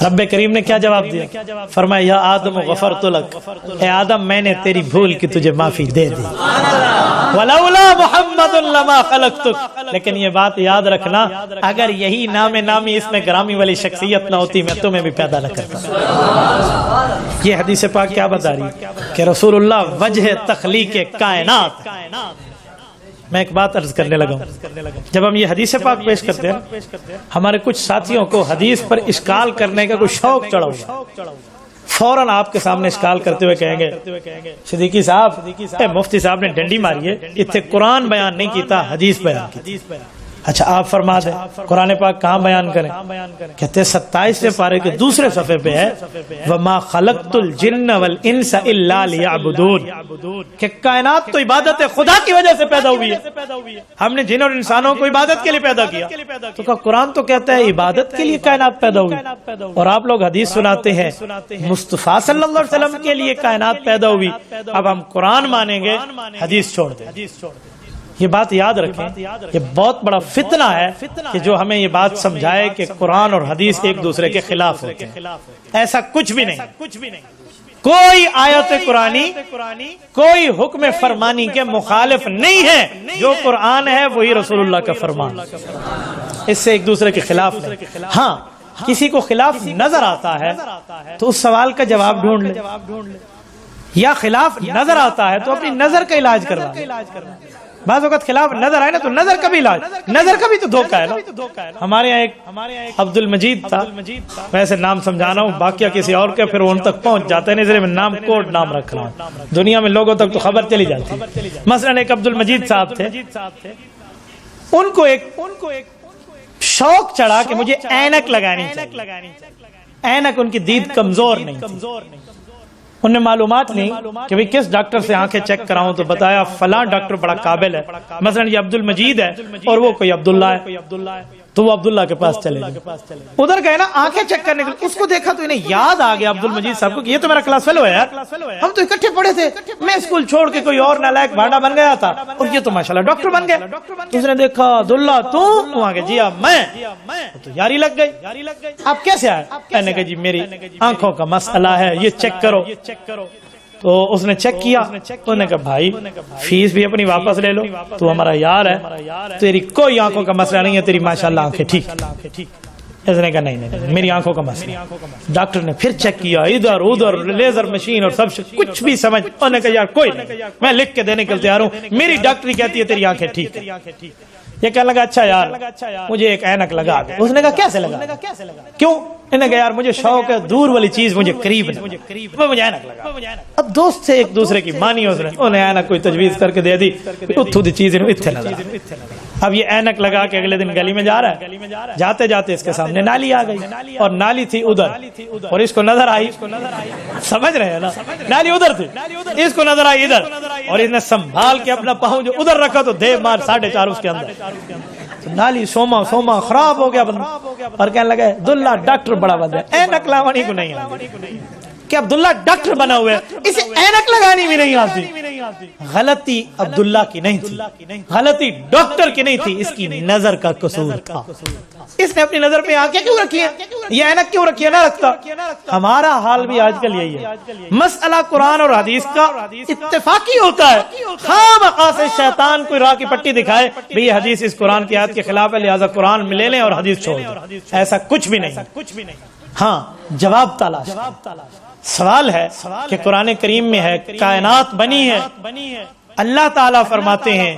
رب کریم نے کیا جواب دیا؟ فرمایا یا آدم غفرت لک، اے آدم میں نے تیری بھول کی تجھے معافی دے دی، ولولا محمد لما خلقتک، لیکن یہ بات یاد رکھنا اگر یہی نام نامی اس میں گرامی والی شخصیت نہ ہوتی میں تمہیں بھی پیدا نہ کرتا۔ یہ حدیث پاک کیا بتا رہی کہ رسول اللہ وجہ تخلیق کائنات۔ میں ایک بات عرض کرنے لگا ہوں، جب ہم یہ حدیث پاک پیش کرتے ہیں ہمارے کچھ ساتھیوں کو حدیث پر اشکال کرنے کا کوئی شوق چڑھا ہوا، فوراً آپ کے سامنے اشکال کرتے ہوئے کہیں گے صدیقی صاحب مفتی صاحب نے ڈنڈی ماری ہے، اتنے قرآن بیان نہیں کیتا حدیث بیان کی۔ اچھا آپ فرما دیں قرآن پاک کہاں بیان کریں؟ کہتے ہیں 27ویں پارے کے دوسرے صفحے پہ ہے وَمَا خَلَقْتُ الْجِنَّ وَالْإِنسَ إِلَّا لِيَعْبُدُونَ، کہ کائنات تو عبادت خدا کی وجہ سے پیدا ہوئی ہے، ہم نے جن اور انسانوں کو عبادت کے لیے پیدا کیا۔ تو کہ قرآن تو کہتا ہے عبادت کے لیے کائنات پیدا ہوئی، اور آپ لوگ حدیث سناتے ہیں مصطفیٰ صلی اللہ علیہ وسلم کے لیے کائنات پیدا ہوئی، اب ہم قرآن مانیں گے حدیث چھوڑ دیں۔ یہ بات یاد رکھیں، یہ بہت بڑا فتنہ ہے کہ جو ہمیں یہ بات سمجھائے کہ قرآن اور حدیث ایک دوسرے کے خلاف ہوتے ہیں، ایسا کچھ بھی نہیں۔ کوئی آیت قرآنی کوئی حکم فرمانی کے مخالف نہیں ہے، جو قرآن ہے وہی رسول اللہ کا فرمان، اس سے ایک دوسرے کے خلاف نہیں۔ ہاں کسی کو خلاف نظر آتا ہے تو اس سوال کا جواب ڈھونڈ لے، یا خلاف نظر آتا ہے تو اپنی نظر کا علاج کروا۔ بعض اوقات خلاف نظر آئے نا تو نظر کا بھی علاج، نظر کا بھی تو دھوکہ ہے نا۔ ہمارے یہاں ایک عبد المجید تھا، ویسے نام سمجھانا ہوں باقیہ کسی اور کے پھر ان تک پہنچ جاتے ہیں، اس لیے میں نام کوڈ نام رکھ رہا ہوں، دنیا میں لوگوں تک تو خبر چلی جاتی ہے۔ مثلا ایک عبد المجید صاحب تھے، ان کو ایک شوق چڑھا کہ مجھے اینک لگانی چاہیے، اینک ان کی دید کمزور نہیں تھی، انہیں معلومات نہیں کہ بھئی کس ڈاکٹر سے آنکھیں چیک کراؤں، تو بتایا فلاں ڈاکٹر بڑا قابل ہے، مثلا یہ عبد المجید ہے اور وہ کوئی عبداللہ ہے، تو وہ عبداللہ کے پاس چلے گئے، ادھر گئے نا آنکھیں چیک کرنے کے لیے، اس کو دیکھا تو انہیں یاد آ گیا عبد المجید صاحب کو کہ یہ تو میرا کلاس فیلو ہے یار، ہم تو اکٹھے پڑھے تھے، میں اسکول چھوڑ کے کوئی اور نالائق بھانڈا بن گیا تھا اور یہ تو ماشاءاللہ ڈاکٹر بن گیا۔ اس نے دیکھا عبداللہ تو آگے جی اب میں تو یاری لگ گئی، آپ کیسے آئے؟ میں نے کہا جی میری آنکھوں کا مسئلہ ہے، یہ چیک کرو۔ تو اس نے چیک کیا، انہوں نے کہا بھائی فیس بھی اپنی واپس لے لو، تو ہمارا یار ہے، تیری کوئی آنکھوں کا مسئلہ نہیں ہے، تیری ماشاءاللہ آنکھیں ٹھیک۔ اس نے کہا نہیں میری آنکھوں کا مسئلہ۔ ڈاکٹر نے پھر چیک کیا، ادھر ادھر لیزر مشین اور سب کچھ بھی سمجھ، انہوں نے کہا یار کوئی نہیں، میں لکھ کے دینے کے لیے تیار ہوں، میری ڈاکٹری کہتی ہے تیری آنکھیں ٹھیک ہے۔ یہ کہنے لگا اچھا یار مجھے ایک اینک لگا دے۔ اس نے کہا کیسے لگا؟ کیوں؟ انہوں نے کہا یار مجھے شوق ہے دور والی چیز مجھے قریب نہیں، مجھے اینک لگا۔ اب دوست سے ایک دوسرے کی مانی، اس نے انہیں اینک کوئی تجویز کر کے دے دی، اتھو دی چیز اتھے لگا۔ اب یہ اینک لگا کے اگلے دن گلی میں جا رہا ہے، جاتے جاتے اس کے سامنے نالی آ گئی، اور نالی تھی ادھر اور اس کو نظر آئی، سمجھ رہے ہیں نا، نالی ادھر تھی، اس کو نظر آئی ادھر، اور اس نے سنبھال کے اپنا پاؤں جو ادھر رکھا تو دے مار 4.5 اس کے اندر، نالی سوما خراب ہو گیا بندہ، اور کہنے لگا عبداللہ ڈاکٹر بڑا بندہ ہے، اینک لگانی کو نہیں آتی کہ عبداللہ ڈاکٹر بنا ہوا ہے، اسے اینک لگانی بھی نہیں آتی۔ غلطی عبداللہ کی نہیں تھی، غلطی ڈاکٹر کی نہیں تھی، اس کی نظر کا قصور تھا۔ اس نے اپنی نظر پہ آنکھیں کیوں رکھی ہیں، یہ اینک کیوں رکھی ہے، نہ رکھتا۔ ہمارا حال بھی آج کل یہی ہے، مسئلہ قرآن اور حدیث کا اتفاقی ہوتا ہے، خواہ سے شیطان کوئی راہ کی پٹی دکھائے بھی یہ حدیث اس قرآن کی آیت کے خلاف ہے لہذا قرآن میں لے لیں اور حدیث چھوڑ دیں، ایسا کچھ بھی نہیں۔ ہاں جواب تلاش، سوال ہے کہ قرآن کریم میں ہے کائنات بنی ہے، اللہ تعالیٰ فرماتے ہیں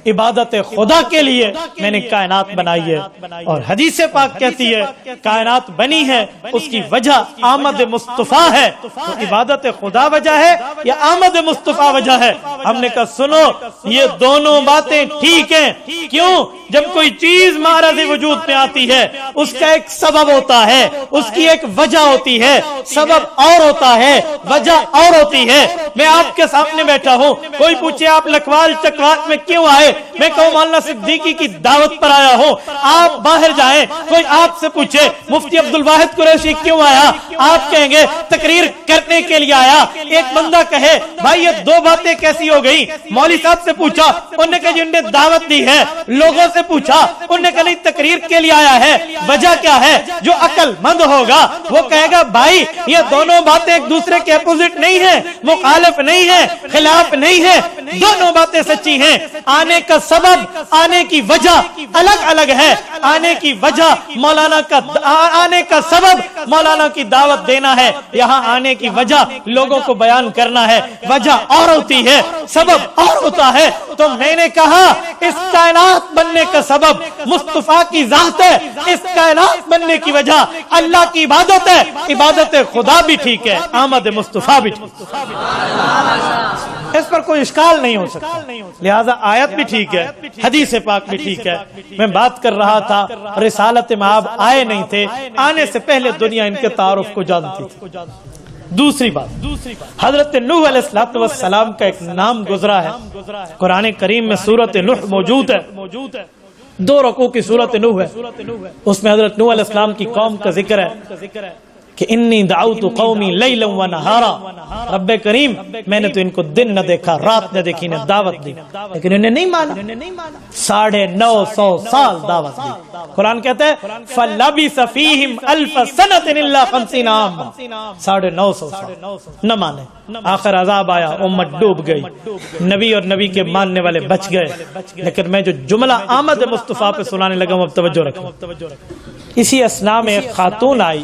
عبادت خدا کے لیے میں نے کائنات بنائی ہے، اور حدیث پاک کہتی ہے کائنات بنی ہے اس کی وجہ آمد مصطفیٰ ہے، تو عبادت خدا وجہ ہے یا آمد مصطفیٰ وجہ ہے؟ ہم نے کہا سنو یہ دونوں باتیں ٹھیک ہیں، کیوں؟ جب کوئی چیز معرض وجود میں آتی ہے اس کا ایک سبب ہوتا ہے، اس کی ایک وجہ ہوتی ہے، سبب اور ہوتا ہے وجہ اور ہوتی ہے۔ میں آپ کے سامنے بیٹھا ہوں، کوئی پوچھے آپ لکھوال چکوات میں کیوں آئے، میں کہوں مولانا صدیقی کی دعوت پر آیا ہوں۔ آپ باہر جائیں، کوئی آپ سے پوچھے مفتی عبدالواحد قریشی کیوں آیا، آپ کہیں گے تقریر کرنے کے لیے آیا۔ ایک بندہ کہے بھائی یہ دو باتیں کیسی ہو گئی، مولوی صاحب سے پوچھا انہوں نے کہا جن نے دعوت دی ہے، لوگوں سے پوچھا انہوں نے کہا نہیں تقریر کے لیے آیا ہے، وجہ کیا ہے؟ جو عقل مند ہوگا وہ کہے گا بھائی یہ دونوں باتیں ایک دوسرے کے اپوزٹ نہیں ہیں، مخالف نہیں ہیں، خلاف نہیں ہیں، دونوں باتیں سچی ہیں۔ آنے کا سبب آنے کی وجہ الگ الگ ہے، آنے کی وجہ مولانا کا آنے کا سبب مولانا کی دعوت دینا ہے، یہاں آنے کی وجہ لوگوں کو بیان کرنا ہے، وجہ اور ہوتی ہے سبب اور ہوتا ہے۔ تو میں نے کہا اس کائنات بننے کا سبب مصطفیٰ کی ذات ہے، اس کائنات بننے کی وجہ اللہ کی عبادت ہے، عبادت خدا بھی ٹھیک ہے، آمد مصطفیٰ بھی ٹھیک ہے، اس پر کوئی اشکال نہیں ہو سکتا، لہذا آیت بھی ٹھیک ہے، حدیث پاک بھی ٹھیک ہے۔ میں بات کر رہا تھا رسالت میں آپ آئے نہیں تھے، آنے سے پہلے دنیا ان کے تعارف کو جانتی تھی۔ دوسری بات حضرت نوح علیہ السلام کا ایک نام گزرا ہے قرآن کریم میں، سورۃ نوح موجود ہے، 2 رکوع کی سورۃ نوح ہے، اس میں حضرت نوح علیہ السلام کی قوم کا ذکر ہے کہ انی دعوت قومی لیلا و نہارا، رب کریم میں نے تو ان کو دن نہ دیکھا رات نہ دیکھی، نے دعوت دی لیکن انہیں نہیں مانا، 950 سال دعوت دی۔ قرآن کہتا ہے فَلَبِثَ فِيهِمْ أَلْفَ سَنَةٍ إِلَّا 50 عاما، 950 سال نہ مانے، آخر عذاب آیا، امت ڈوب گئی، نبی اور نبی کے ماننے والے بچ گئے۔ لیکن میں جو جملہ آمد مصطفیٰ پہ سنانے لگا ہوں اب توجہ رکھیں۔ اسی اسنا میں ایک خاتون آئی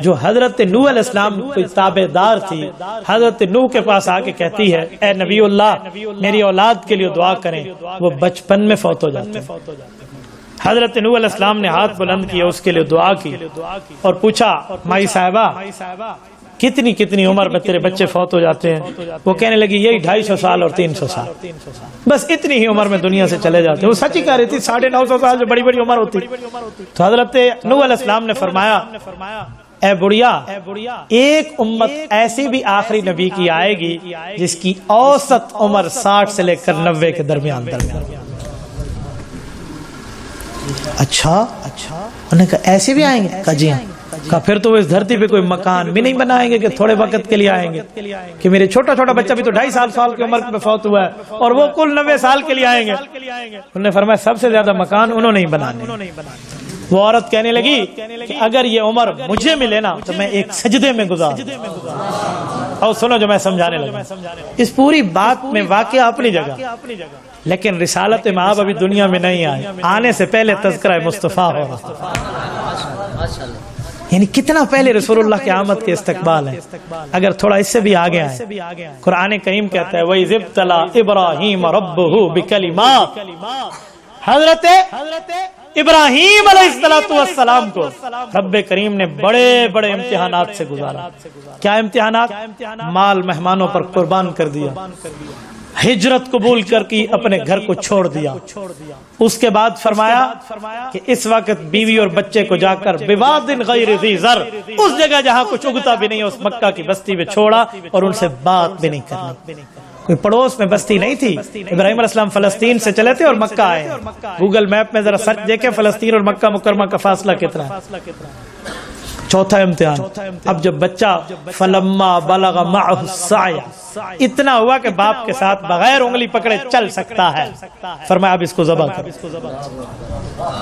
جو حضرت نوح علیہ السلام کی تابع دار تھی، حضرت نوح کے پاس آ کے کہتی ہے اے نبی اللہ میری اولاد کے لیے دعا کریں، وہ بچپن میں فوت ہو جاتے ہیں۔ حضرت نوح علیہ السلام نے ہاتھ بلند کیا، اس کے لیے دعا کی اور پوچھا مائی صاحبہ کتنی عمر میں تیرے بچے فوت ہو جاتے ہیں؟ وہ کہنے لگی یہی 250 سال اور 300 سال، بس اتنی ہی عمر میں دنیا سے چلے جاتے ہیں۔ وہ سچ ہی کہہ رہی تھی، 950 سال جو بڑی بڑی عمر ہوتی۔ تو حضرت نوح علیہ السلام نے فرمایا اے بڑھیا، ایک امت ایسی بھی آخری نبی کی آئے گی جس کی اوسط عمر 60 سے لے کر 90 کے درمیان اچھا انہوں نے کہا ایسے بھی آئیں گے؟ کہا جی ہاں۔ کہا پھر تو وہ اس دھرتی پہ کوئی مکان بھی نہیں بنائیں گے کہ تھوڑے وقت کے لیے آئیں گے، کہ میرے چھوٹا چھوٹا بچہ بھی تو 2.5 سال کی عمر میں فوت ہوا ہے اور وہ کل 90 سال کے لیے آئیں گے۔ انہوں نے فرمایا سب سے زیادہ مکان انہوں نے ہی بنانے۔ وہ عورت کہنے لگی کہ اگر یہ عمر مجھے ملے نا تو میں ایک سجدے میں گزار دوں۔ اور سنو جو میں سمجھانے لگا، اس پوری بات میں واقعہ اپنی جگہ، لیکن رسالت مآب ابھی دنیا میں نہیں آئے، آنے سے پہلے تذکرہ مصطفیٰ ہو رہا، یعنی کتنا پہلے رسول اللہ کی آمد کے استقبال ہے۔ اگر تھوڑا اس سے بھی آگے آئے، قرآن کریم کہتا ہے وَإِذِ ابْتَلَىٰ إِبْرَاهِيمَ رَبُّهُ بِكَلِمَاتٍ، حضرت ابراہیم علیہ السلام کو رب کریم نے بڑے بڑے امتحانات سے گزارا۔ کیا امتحانات؟ مال مہمانوں پر قربان کر دیا، ہجرت قبول کر کی، اپنے گھر کو چھوڑ دیا۔ اس کے بعد فرمایا کہ اس وقت بیوی اور بچے کو جا کر بواد غیر ذی زر، اس جگہ جہاں کچھ اگتا بھی نہیں، اس مکہ کی بستی میں چھوڑا اور ان سے بات بھی نہیں کرنی۔ کوئی پڑوس میں بستی نہیں تھی۔ ابراہیم علیہ السلام فلسطین سے چلے تھے اور مکہ آئے۔ گوگل میپ میں ذرا سرچ دیکھیں فلسطین اور مکہ مکرمہ کا فاصلہ کتنا ہے۔ چوتھا امتحان، اب جب بچہ فلما بلغ معہ السعی، اتنا ہوا کہ باپ کے ساتھ بغیر انگلی پکڑے چل سکتا ہے، فرمایا اب اس کو ذبح کر۔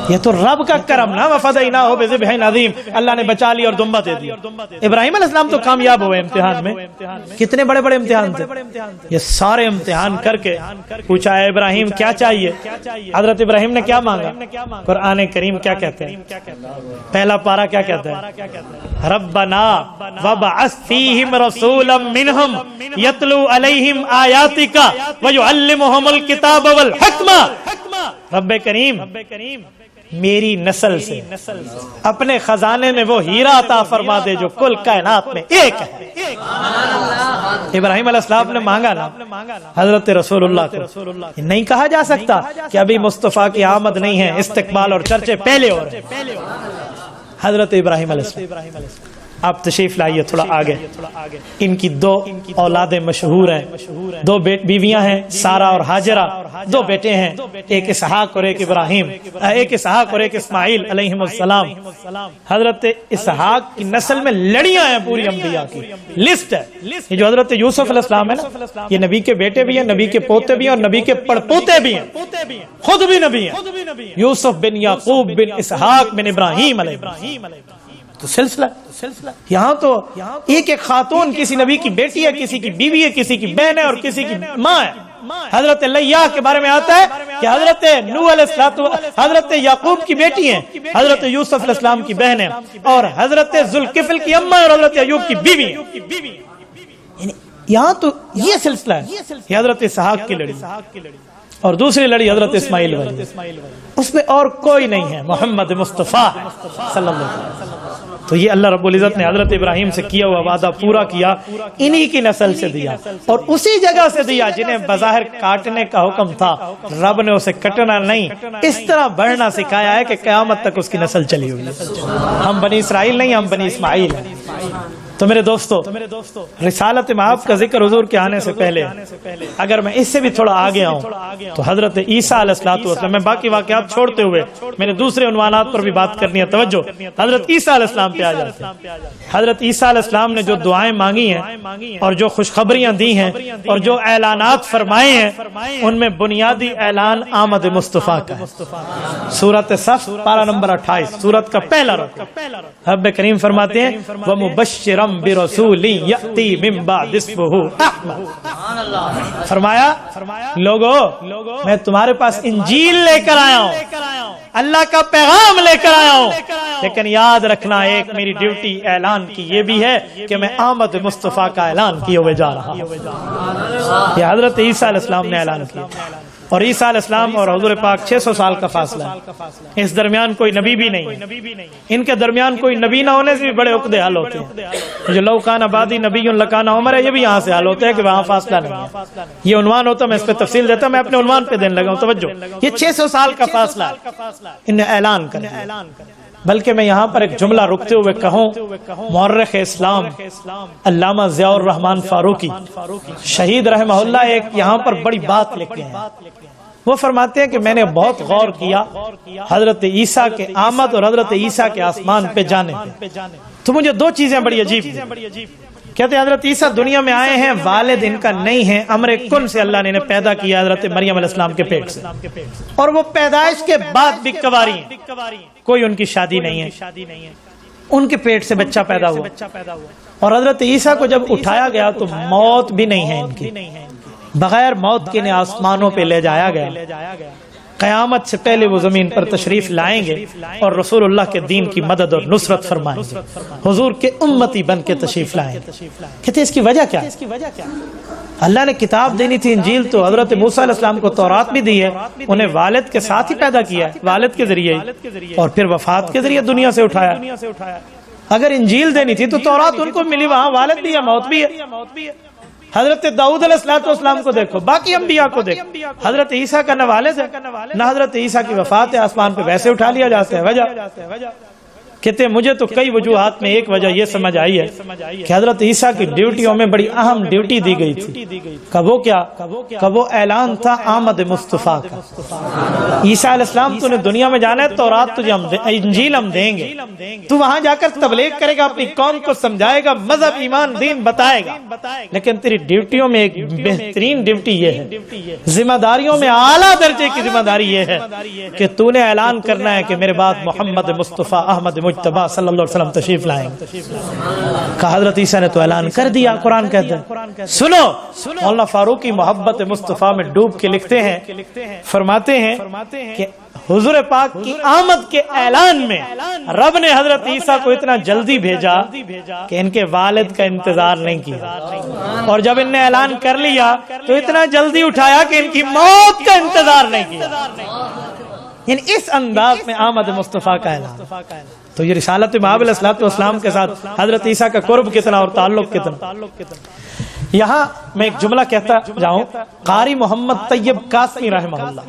یہ تو رب کا کرم نا، وفدیناہ بذبح عظیم، اللہ نے بچا لی اور دمبا دے دی۔ ابراہیم علیہ السلام تو کامیاب ہوئے امتحان میں۔ کتنے بڑے بڑے امتحان تھے، یہ سارے امتحان کر کے پوچھا ہے ابراہیم کیا چاہیے؟ حضرت ابراہیم نے کیا مانگا؟ قرآن کریم کیا کہتے ہیں؟ پہلا پارہ کیا کہتا ہے؟ ربنا وابعث فیہم رسولا منہم یتلو علیہم آیاتک ویعلمہم الکتاب والحکمہ۔ رب کریم میری نسل سے اپنے خزانے میں وہ ہیرا عطا فرما دے جو کل کائنات میں ایک ہے۔ ابراہیم علیہ السلام نے مانگا نا حضرت رسول اللہ کو۔ نہیں کہا جا سکتا کہ ابھی مصطفیٰ کی آمد نہیں ہے، استقبال اور چرچے پہلے ہو رہے ہیں۔ حضرت ابراہیم علیہ السلام، آپ تشریف لائیے تھوڑا آگے۔ ان کی 2 اولادیں مشہور ہیں، 2 بیویاں ہیں سارہ اور ہاجرہ، 2 بیٹے ہیں، ایک اسحاق اور ایک ابراہیم، ایک اسحاق اور ایک اسماعیل علیہم السلام۔ حضرت اسحاق کی نسل میں لڑیاں ہیں، پوری انبیاء کی لسٹ ہے۔ یہ جو حضرت یوسف علیہ السلام ہے نا، یہ نبی کے بیٹے بھی ہیں، نبی کے پوتے بھی ہیں اور نبی کے پڑپوتے بھی ہیں، خود بھی نبی ہیں۔ یوسف بن یعقوب بن اسحاق بن ابراہیم علیہ السلام، تو سلسلہ یہاں تو ایک ایک خاتون کسی نبی کی بیٹی ہے، کسی کی بیوی ہے، کسی کی بہن ہے اور کسی کی ماں ہے۔ حضرت لیہ کے بارے میں آتا ہے کہ حضرت نوح علیہ السلام حضرت یعقوب کی بیٹی ہیں، حضرت یوسف علیہ السلام کی بہن ہیں، اور حضرت ذوالکفل کی اماں اور حضرت ایوب کی بیوی ہیں۔ یہاں تو یہ سلسلہ ہے۔ یہ حضرت اسحاق کی لڑی اور دوسری لڑی حضرت اسماعیل والی، اس میں اور کوئی نہیں ہے، محمد مصطفیٰ صلی اللہ علیہ وسلم۔ تو یہ اللہ رب العزت نے حضرت ابراہیم سے کیا ہوا وعدہ پورا کیا، انہی کی نسل سے دیا اور اسی جگہ سے دیا جنہیں بظاہر کاٹنے کا حکم تھا، رب نے اسے کٹنا نہیں، اس طرح بڑھنا سکھایا ہے کہ قیامت تک اس کی نسل چلی ہوئی۔ ہم بنی اسرائیل نہیں، ہم بنی اسماعیل ہیں۔ تو میرے دوستو، رسالت مآب کا ذکر حضور کے آنے سے پہلے اگر میں اس سے بھی تھوڑا آگے آؤں تو حضرت عیسیٰ علیہ السلام، میں باقی واقعات چھوڑتے ہوئے میرے دوسرے عنوانات پر بھی بات کرنی ہے، توجہ حضرت عیسیٰ علیہ السلام پہ آ جاتے ہیں۔ حضرت عیسیٰ علیہ السلام نے جو دعائیں مانگی ہیں اور جو خوشخبریاں دی ہیں اور جو اعلانات فرمائے ہیں، ان میں بنیادی اعلان آمد مصطفیٰ کا ہے۔ سورۃ صف پارہ نمبر 28، سورت کا پہلا رکوع، رب کریم فرماتے ہیں وَمُبَشِّرًا برسول یأتی من بعد اسمہ احمد۔ فرمایا لوگو میں تمہارے پاس انجیل لے کر آیا ہوں، اللہ کا پیغام لے کر آیا ہوں، لیکن یاد رکھنا ایک میری ڈیوٹی اعلان کی یہ بھی ہے کہ میں آمد مصطفیٰ کا اعلان کیے ہوئے جا رہا ہوں۔ یہ حضرت عیسیٰ علیہ السلام نے اعلان کیا، اور عیسیٰ علیہ السلام اور حضور پاک 600 سال کا فاصلہ ہے، اس درمیان کوئی نبی بھی نہیں، ان کے درمیان کوئی نبی نہ ہونے سے بھی بڑے عقدے حل ہوتے ہیں۔ جو لو کان بعدی نبی لکان عمر ہے، یہ بھی یہاں سے حل ہوتا ہے کہ وہاں فاصلہ نہیں ہے۔ یہ عنوان ہوتا، میں اس پہ تفصیل دیتا، میں اپنے عنوان پہ دینے لگا ہوں، توجہ۔ یہ 600 سال کا فاصلہ ہے، انہیں اعلان کر دیا۔ بلکہ میں یہاں پر ایک جملہ رکتے ہوئے کہوں، مورخ اسلام علامہ ضیاء الرحمن فاروقی شہید رحمہ اللہ ایک یہاں پر بڑی بات لکھتے ہیں. وہ فرماتے ہیں کہ میں نے بہت غور کیا حضرت عیسیٰ کے آمد اور حضرت عیسیٰ کے آسمان پہ جانے پہ، تو مجھے دو چیزیں بڑی عجیب تھیں. کہتے ہیں حضرت عیسیٰ دنیا میں آئے ہیں، والد ان کا نہیں ہے، امر کن سے اللہ نے انہیں پیدا کیا حضرت مریم علیہ السلام کے پیٹ سے، اور وہ پیدائش کے بعد بھی کنواری ہیں، کوئی ان کی شادی نہیں ہے، ان کے پیٹ سے بچہ پیدا ہوا. اور حضرت عیسیٰ کو جب اٹھایا گیا تو موت بھی نہیں ہے ان کی، بغیر موت کے انہیں آسمانوں پہ لے جایا گیا. قیامت سے پہلے وہ زمین پر تشریف لائیں گے اور رسول اللہ کے دین کی مدد اور نصرت فرمائیں گے، حضور کے امتی بن کے تشریف لائیں گے. کہتے ہیں اس کی وجہ کیا؟ اللہ نے کتاب دینی تھی انجیل، تو حضرت موسیٰ علیہ السلام کو تورات بھی دی ہے، انہیں والد کے ساتھ ہی پیدا کیا ہے، والد کے ذریعے ہی، اور پھر وفات کے ذریعے دنیا سے اٹھایا. اگر انجیل دینی تھی تو تورات ان کو ملی، وہاں والد بھی ہے، موت بھی ہے. حضرت داؤد علیہ السلام کو دیکھو، باقی انبیاء کو دیکھو، حضرت عیسیٰ کا نہ والد ہے نہ حضرت عیسیٰ کی وفات ہے، آسمان پہ ویسے اٹھا لیا جاتا ہے. وجہ کہتے ہیں مجھے تو کئی وجوہات میں ایک وجہ یہ سمجھ آئی ہے کہ حضرت عیسیٰ کی ڈیوٹیوں میں بڑی اہم ڈیوٹی دی گئی تھی. کب وہ کیا؟ کب وہ اعلان تھا آمد مصطفیٰ کا. عیسیٰ علیہ السلام تو نے دنیا میں جانا ہے، تورات تجھے انجیل ہم دیں گے، تو وہاں جا کر تبلیغ کرے گا، اپنی قوم کو سمجھائے گا، مذہب ایمان دین بتائے گا. لیکن تیری ڈیوٹیوں میں ایک بہترین ڈیوٹی یہ ہے، ذمہ داریوں میں اعلیٰ درجے کی ذمہ داری یہ ہے کہ تو نے اعلان کرنا ہے کہ میرے بعد محمد مصطفیٰ احمد مجتبیٰ صلی اللہ علیہ وسلم تشریف لائیں. کہا حضرت عیسیٰ نے تو اعلان کر دیا. قرآن کہتے ہیں سنو، مولانا فاروقی محبت مصطفیٰ میں ڈوب کے لکھتے ہیں، فرماتے ہیں کہ حضور پاک کی آمد کے اعلان میں رب نے حضرت عیسیٰ کو اتنا جلدی بھیجا کہ ان کے والد کا انتظار نہیں کیا، اور جب ان نے اعلان کر لیا تو اتنا جلدی اٹھایا کہ ان کی موت کا انتظار نہیں کیا. یعنی اس انداز میں آمد مصطفیٰ کا اعلان. تو یہ رسالت مآب علیہ السلام کے ساتھ حضرت عیسیٰ کا قرب کتنا اور تعلق کتنا. یہاں میں ایک جملہ کہتا جاؤں، قاری محمد طیب قاسمی رحمہ اللہ،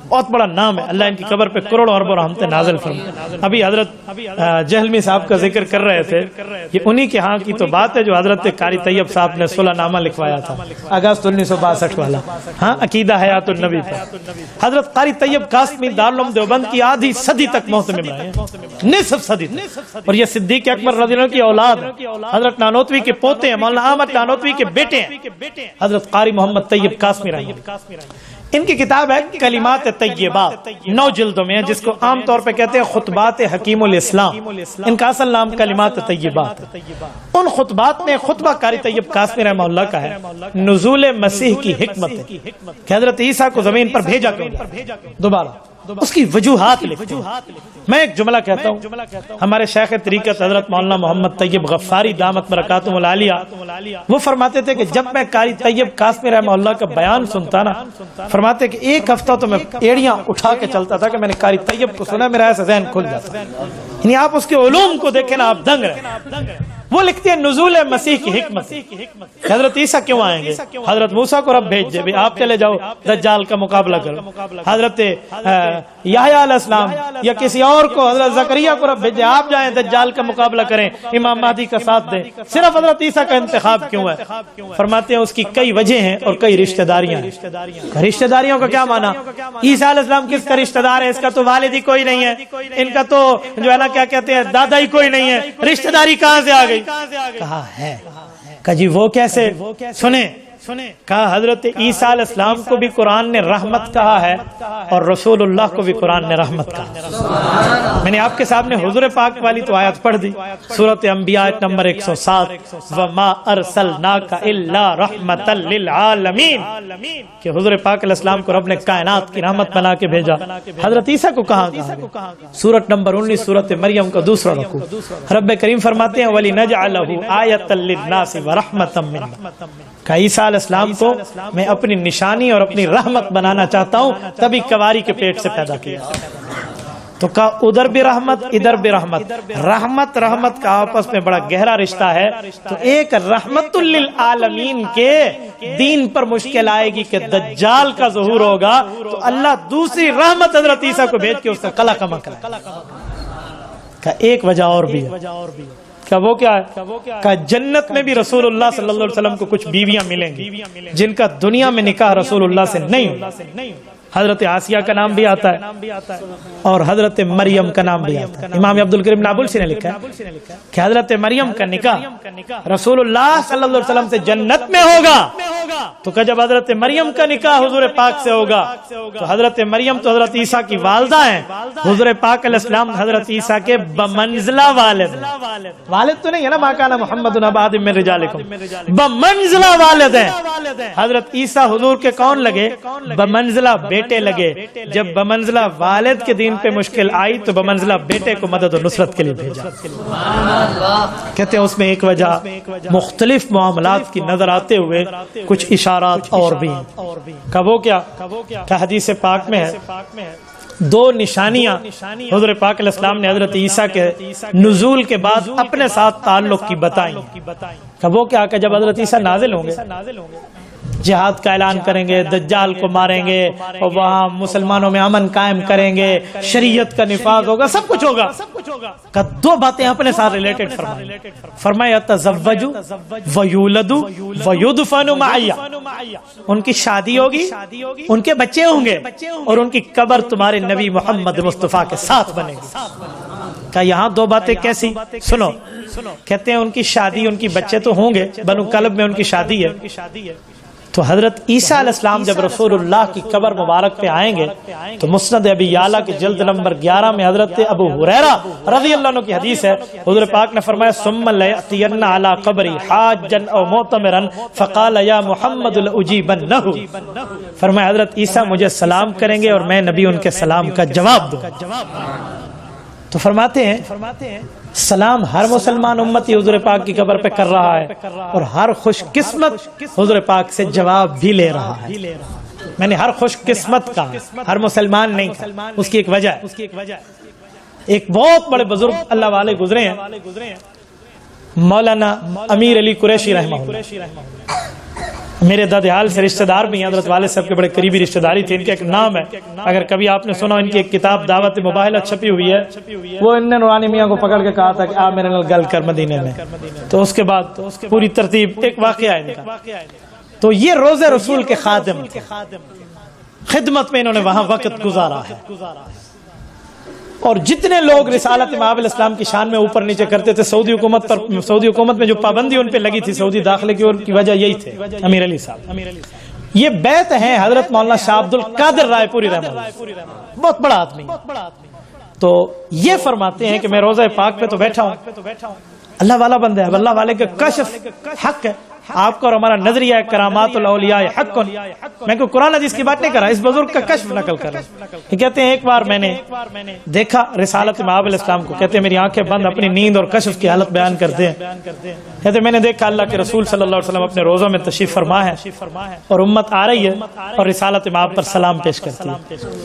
بہت بڑا نام ہے، اللہ ان کی قبر پہ کروڑوں اربوں رحمتیں نازل فرمائے. ابھی حضرت جہلمی صاحب کا ذکر کر رہے تھے، یہ انہی کے ہاں کی تو بات ہے جو حضرت قاری طیب صاحب نے صلح نامہ لکھوایا تھا اگست 1962 والا، ہاں عقیدہ حیات النبی پر. حضرت قاری طیب قاسمی دارالعلوم دیوبند کی آدھی صدی تک محتمم رہے، نصف صدی تک، اور یہ صدیق اکبر رضی اللہ عنہ کی اولاد ہے، حضرت نانوتوی کے پوتے ہیں، مولانا احمد نانوتوی کے بیٹے ہیں حضرت قاری محمد طیب قاسمی رحمہ اللہ. ان کی کتاب ہے کلمات طیبات، 9 جلدوں میں ہے، جس کو عام طور پہ کہتے ہیں خطبات حکیم الاسلام. ان کا اصل نام کلمات طیبات. ان خطبات میں خطبہ قاری طیب قاسمی رحمہ اللہ کا ہے، نزول مسیح کی حکمت ہے کہ حضرت عیسیٰ کو زمین پر بھیجا کیوں دوبارہ، اس کی وجوہات لکھتے ہیں. میں ایک جملہ کہتا ہوں، ہمارے شیخ طریقت حضرت مولانا محمد طیب غفاری دامت برکاتہم العالیہ وہ فرماتے تھے کہ جب میں قاری طیب قاسمی رحمہ اللہ کا بیان سنتا نا، فرماتے کہ ایک ہفتہ تو میں ایڑیاں اٹھا کے چلتا تھا کہ میں نے قاری طیب کو سنا، میرا ایسا ذہن کھل جاتا. یعنی آپ اس کے علوم کو دیکھیں نا، آپ دنگ رہے. وہ لکھتے ہیں نزول مسیح کی حکمت، حضرت عیسیٰ کیوں آئیں گے؟ حضرت موسیٰ کو رب بھیج دے، آپ چلے جاؤ دجال کا مقابلہ کرو. حضرت یحییٰ علیہ السلام یا کسی اور کو، حضرت زکریا کو رب بھیجے، آپ جائیں دجال کا مقابلہ کریں، امام مہدی کا ساتھ دیں. صرف حضرت عیسیٰ کا انتخاب کیوں ہے؟ فرماتے ہیں اس کی کئی وجہ ہیں اور کئی رشتہ داریاں ہیں. رشتہ داریوں کا کیا معنی؟ عیسیٰ علیہ السلام کس کا رشتہ دار ہے؟ اس کا تو والد ہی کوئی نہیں ہے، ان کا تو جو ہے نا کیا کہتے ہیں دادا ہی کوئی نہیں ہے، رشتہ داری کہاں سے آ گئی؟ کہا ہے. کہا جی وہ کیسے؟ سنیں. کہا حضرت عیسیٰ علیہ السلام کو بھی قرآن نے رحمت کہا ہے اور رسول اللہ کو بھی قرآن نے رحمت کہا. میں نے آپ کے سامنے حضور پاک والی تو آیت پڑھ دی، سورۃ انبیاء نمبر 107، وَمَا أَرْسَلْنَاكَ إِلَّا رَحْمَةً لِلْعَالَمِينَ، کہ حضور پاک علیہ السلام کو رب نے کائنات کی رحمت بنا کے بھیجا. حضرت عیسیٰ کو کہاں کہا؟ سورۃ نمبر 19 سورۃ مریم کا دوسرا رکوع. رب کریم فرماتے ہیں وَلِنَجْعَلَهُ آیَةً لِلنَّاسِ وَرَحْمَةً مِنَّا، کہ عیسیٰ علیہ السلام کو میں اپنی نشانی اور اپنی رحمت بنانا چاہتا ہوں، تبھی کواری کے پیٹ سے پیدا کیا. تو کہا ادھر بھی رحمت ادھر بھی رحمت. رحمت کا آپس میں بڑا گہرا رشتہ ہے. تو ایک رحمت للعالمین کے دین پر مشکل آئے گی کہ دجال کا ظہور ہوگا، تو اللہ دوسری رحمت حضرت عیسیٰ کو بھیج کے اس کا قلع کما کرے. کا ایک وجہ اور بھی ہے. کیا وہ کیا ہے؟ کہ جنت میں بھی رسول اللہ صلی اللہ علیہ وسلم کو کچھ بیویاں ملیں گی جن کا دنیا میں نکاح رسول اللہ سے نہیں ہوگا. حضرت آسیہ کا نام بھی آتا ہے اور حضرت مریم کا نام بھی آتا ہے. امام عبد الکریم نابلسی نے لکھا ہے کہ حضرت مریم کا نکاح رسول اللہ صلی اللہ علیہ وسلم سے جنت میں ہوگا. تو کہ جب حضرت مریم کا نکاح حضور پاک سے ہوگا تو حضرت مریم تو حضرت عیسیٰ کی والدہ ہیں, حضور پاک علیہ السلام حضرت عیسیٰ کے بمنزلہ والد ہیں. والد تو نہیں ہے نا, ما کان محمد ابا احد من رجالکم, بمنزلہ والد ہیں. حضرت عیسیٰ حضور کے کون لگے؟ بمنزلہ بیٹے لگے. جب بمنزلہ والد کے دین پہ مشکل آئی تو بمنزلہ بیٹے کو مدد و نصرت کے لیے بھیجا. کہتے ہیں اس میں ایک وجہ مختلف معاملات کی نظر آتے ہوئے کچھ اشارات اور بھی ہیں. کبو کیا کہ حدیث پاک میں ہے دو نشانیاں حضور پاک علیہ السلام نے حضرت عیسیٰ کے نزول کے بعد اپنے ساتھ تعلق کی بتائیں. کبو کیا کہ جب حضرت عیسیٰ نازل ہوں گے جہاد کا اعلان کریں گے, دجال کو ماریں گے اور وہاں مسلمانوں میں امن قائم کریں گے, شریعت کا نفاذ ہوگا, سب کچھ ہوگا. دو باتیں اپنے ساتھ ریلیٹڈ فرمایا تزوجوا ویولدوا ویدفنوا معیا. ان کی شادی ہوگی, ان کے بچے ہوں گے اور ان کی قبر تمہارے نبی محمد مصطفیٰ کے ساتھ بنے گی. کہ یہاں دو باتیں کیسی؟ سنو. کہتے ہیں ان کی شادی, ان کی بچے تو ہوں گے, بنو کلب میں ان کی شادی ہے. تو حضرت عیسیٰ علیہ السلام جب رسول اللہ کی قبر مبارک پہ آئیں گے تو مسند ابی یعلا کی جلد نمبر 11 میں حضرت ابو ہریرہ رضی اللہ عنہ کی حدیث ہے, حضور پاک نے فرمایا ثم لیأتین علی قبری حاجا او معتمرا فقال یا محمد لاجیبنہ. فرمایا حضرت عیسیٰ مجھے سلام کریں گے اور میں نبی ان کے سلام کا جواب دوں. تو فرماتے ہیں سلام ہر مسلمان امتی حضور پاک کی قبر پہ کر رہا ہے اور ہر خوش قسمت حضور پاک سے جواب بھی لے رہا ہے. میں نے ہر خوش قسمت کا, ہر مسلمان نہیں کہا. اس کی ایک وجہ ہے, ایک بہت بڑے بزرگ اللہ والے گزرے ہیں, مولانا امیر علی قریشی رحمہ اللہ. میرے دادیال سے رشتہ دار بھی ہیں, حضرت والد صاحب کے بڑے قریبی رشتہ داری تھی. ان کا ایک نام ہے, اگر کبھی آپ نے سنا, ان کی ایک کتاب دعوت مباہلہ چھپی ہوئی ہے. وہ ان نے نورانی میاں کو پکڑ کے کہا تھا کہ آپ میرے نال گل کر مدینے میں. تو اس کے بعد پوری ترتیب ایک واقعہ ہے ان کا. تو یہ روزہ رسول کے خادم تھے, خدمت میں انہوں نے وہاں وقت گزارا ہے. اور جتنے لوگ رسالت مآب علیہ السلام کی شان میں اوپر نیچے کرتے تھے, سعودی حکومت میں جو پابندی ان پہ لگی تھی سعودی داخلے کی, ان کی وجہ یہی تھے امیر علی صاحب. یہ بیت ہیں حضرت مولانا شاہ عبد القادر رائے پوری رحمہ اللہ, بہت بڑا آدمی. تو یہ فرماتے ہیں کہ میں روزہ پاک پہ تو بیٹھا ہوں, اللہ والا بندہ ہے, اللہ والے کا کشف حق ہے. آپ کا اور ہمارا نظریہ ہے کرامات الاولیاء حق. میں کوئی قرآن حدیث کی بات نہیں کر رہا, اس بزرگ کا کشف نقل کر رہا ہوں. یہ کہتے ہیں ایک بار میں نے دیکھا رسالت مآب علیہ السلام کو. کہتے ہیں میری آنکھیں بند اپنی نیند اور کشف کی حالت بیان کرتے ہیں. کہتے ہیں میں نے دیکھا اللہ کے رسول صلی اللہ علیہ وسلم اپنے روزوں میں تشریف فرما ہے اور امت آ رہی ہے اور رسالت مآب پر سلام پیش کرتی ہے.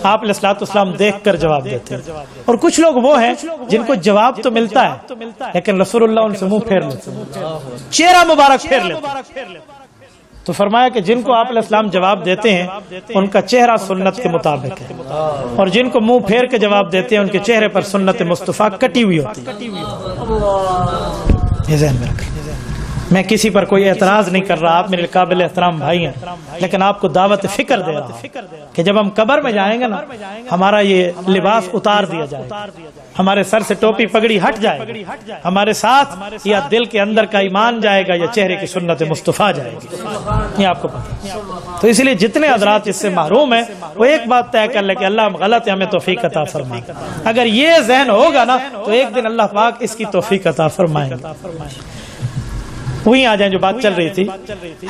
آپ علیہ الصلوۃ والسلام دیکھ کر جواب دیتے ہیں. اور کچھ لوگ وہ ہیں جن کو جواب تو ملتا ہے لیکن رسول اللہ ان سے منہ پھیر لیتے ہیں, چہرہ مبارک پھیر لیتے ہیں. تو فرمایا کہ جن کو آپ علیہ السلام جواب دیتے ہیں ان کا چہرہ سنت کے مطابق ہے, اور جن کو منہ پھیر کے جواب دیتے ہیں ان کے چہرے پر سنت مصطفیٰ کٹی ہوئی ہوتی ہے. یہ ذہن میں رکھیں. میں کسی پر کوئی اعتراض نہیں کر رہا, آپ میرے قابل احترام بھائی ہیں, لیکن آپ کو دعوت فکر دے رہا ہوں کہ جب ہم قبر میں جائیں گے نا, ہمارا یہ لباس اتار دیا جائے, ہمارے سر سے ٹوپی پگڑی ہٹ جائے, ہمارے ساتھ یا دل کے اندر کا ایمان جائے گا یا چہرے کی سنت مصطفیٰ جائے گی. یہ آپ کو پتہ. تو اس لیے جتنے حضرات اس سے محروم ہیں وہ ایک بات طے کر لے کہ اللہ ہم غلط ہے, ہمیں توفیق عطا فرمائے. اگر یہ ذہن ہوگا نا تو ایک دن اللہ پاک اس کی توفیق عطا فرمائے گا. وہیں آ جائیں جو بات چل رہی تھی.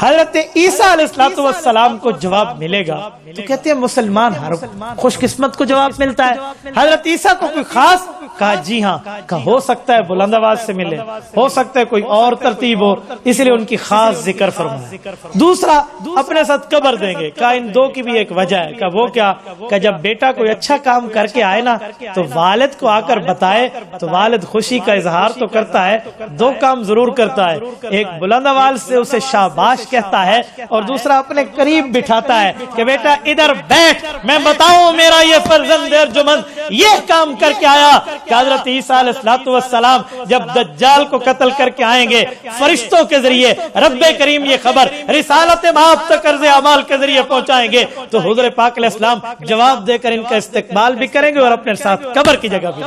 حضرت عیسیٰ علیہ السلام کو جواب ملے گا تو کہتے ہیں مسلمان ہر خوش قسمت کو جواب ملتا ہے. حضرت عیسیٰ کو کوئی خاص کہا جی ہاں, کہ ہو سکتا ہے بلند آواز سے ملے, ہو سکتا ہے کوئی اور ترتیب ہو, اس لیے ان کی خاص ذکر فرمائے. دوسرا اپنے ساتھ قبر دیں گے, کہ ان دو کی بھی ایک وجہ ہے. کہ وہ کیا, کہ جب بیٹا کوئی اچھا کام کر کے آئے نا تو والد کو آ کر بتائے تو والد خوشی کا اظہار تو کرتا ہے, دو کام ضرور کرتا ہے. ایک بلند آواز سے اسے شاباش کہتا ہے اور دوسرا اپنے قریب بٹھاتا ہے کہ بیٹا ادھر بیٹھ، میں بتاؤں میرا یہ فرزند ارجمند یہ کام کر کے آیا کہ حضرت عیسیٰ علیہ السلام جب دجال کو قتل کر کے آئیں گے فرشتوں کے ذریعے رب کریم یہ خبر رسالت مآب تک عرض اعمال کے ذریعے پہنچائیں گے تو حضور پاک علیہ السلام جواب دے کر ان کا استقبال بھی کریں گے اور اپنے ساتھ قبر کی جگہ بھی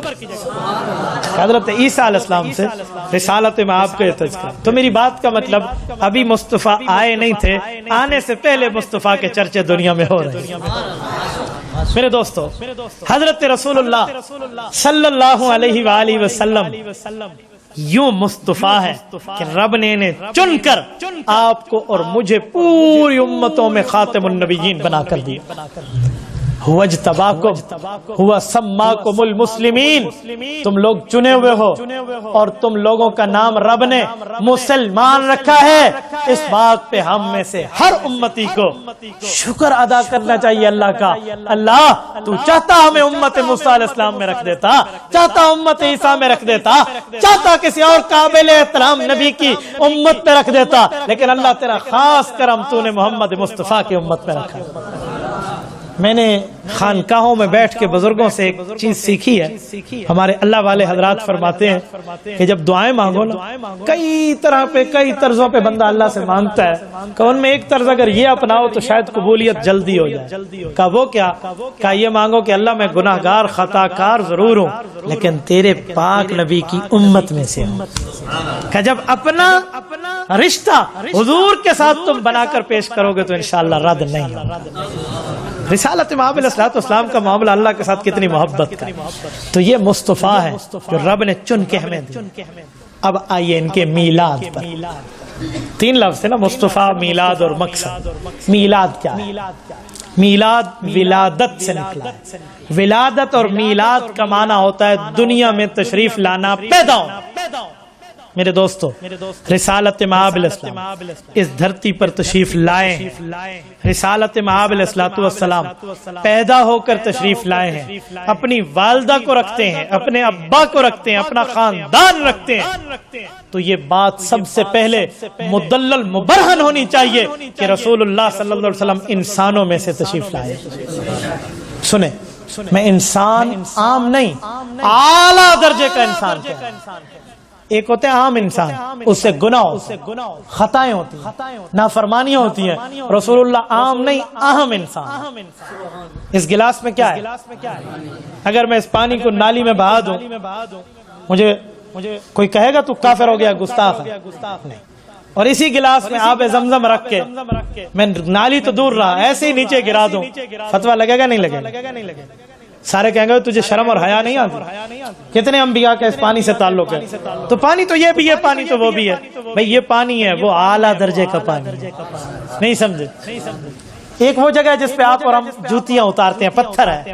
حضرت عیسیٰ علیہ السلام سے رسالت مآب کا تذکرہ۔ تو میری بات کا مطلب ابھی مصطفیٰ آئے نہیں تھے، آنے سے پہلے مصطفیٰ کے چرچے دنیا میں ہو رہے ہیں۔ میرے دوستو، حضرت رسول اللہ صلی اللہ علیہ وآلہ وسلم یوں مصطفیٰ ہے کہ رب نے انہیں چن کر آپ کو اور مجھے پوری امتوں میں خاتم النبیین بنا کر دیا۔ هو اجتباکم هو سماکم المسلمین، تم لوگ چنے ہوئے ہو اور تم لوگوں کا نام رب نے مسلمان رکھا ہے۔ اس بات پہ ہم میں سے ہر امتی کو شکر ادا کرنا چاہیے اللہ کا۔ اللہ تو چاہتا ہمیں امت موسیٰ علیہ السلام میں رکھ دیتا، چاہتا امت عیسیٰ میں رکھ دیتا، چاہتا کسی اور قابل احترام نبی کی امت میں رکھ دیتا، لیکن اللہ تیرا خاص کرم تو نے محمد مصطفیٰ کی امت میں رکھا۔ میں نے خانقاہوں میں بیٹھ کے بزرگوں سے ایک چیز سیکھی ہے، ہمارے اللہ والے حضرات فرماتے ہیں کہ جب دعائیں مانگو نا کئی طرح پہ کئی طرزوں پہ بندہ اللہ سے مانگتا ہے، کہ ان میں ایک طرز اگر یہ اپناؤ تو شاید قبولیت جلدی ہو جائے۔ کہا وہ کیا؟ کہا یہ مانگو کہ اللہ میں گناہ گار خطا کار ضرور ہوں لیکن تیرے پاک نبی کی امت میں سے ہوں۔ کہ جب اپنا رشتہ حضور کے ساتھ تم بنا کر پیش کرو گے تو انشاءاللہ رد نہیں ہوگا۔ رسالت مآب علیہ السلام کا معاملہ اللہ کے ساتھ کتنی محبت کا، تو یہ مصطفیٰ ہے جو رب نے چن کے ہمیں دیا۔ اب آئیے ان کے میلاد پر، تین لفظ ہے نا، مصطفیٰ، میلاد اور مقصد۔ میلاد کیا ہے؟ میلاد ولادت سے نکلا ہے۔ ولادت اور میلاد کا معنی ہوتا ہے دنیا میں تشریف لانا، پیدا ہونا۔ میرے دوستو، رسالت مآب علیہ السلام اس دھرتی پر تشریف لائے ہیں، رسالت مآب علیہ السلام پیدا ہو کر تشریف لائے ہیں، اپنی والدہ کو رکھتے ہیں، اپنے ابا کو رکھتے ہیں، اپنا خاندان رکھتے ہیں۔ تو یہ بات سب سے پہلے مدلل مبرہن ہونی چاہیے کہ رسول اللہ صلی اللہ علیہ وسلم انسانوں میں سے تشریف لائے۔ سنیں، میں انسان عام نہیں، اعلیٰ درجے کا انسان کہتا ہوں۔ ایک ہوتے ہیں عام انسان، اس سے گناہ خطائیں ہوتی ہیں، نافرمانیاں ہوتی ہیں۔ رسول اللہ عام نہیں، اہم انسان۔ اس گلاس میں کیا ہے؟ اگر میں اس پانی کو نالی میں بہا دوں، مجھے کوئی کہے گا تو کافر ہو گیا، گستاخ ہے؟ نہیں۔ اور اسی گلاس میں آب زمزم رکھ کے میں نالی تو دور رہا ایسے ہی نیچے گرا دوں، فتویٰ لگے گا نہیں لگے گا؟ سارے کہیں گے تجھے شرم اور حیا نہیں آتی؟ کتنے انبیاء کا اس پانی سے تعلق ہے؟ تو پانی تو یہ بھی ہے، پانی تو وہ بھی ہے۔ بھئی یہ پانی ہے، وہ اعلیٰ درجے کا پانی ہے۔ نہیں سمجھے؟ ایک وہ جگہ ہے جس پہ آپ اور ہم جوتیاں اتارتے ہیں، پتھر ہے،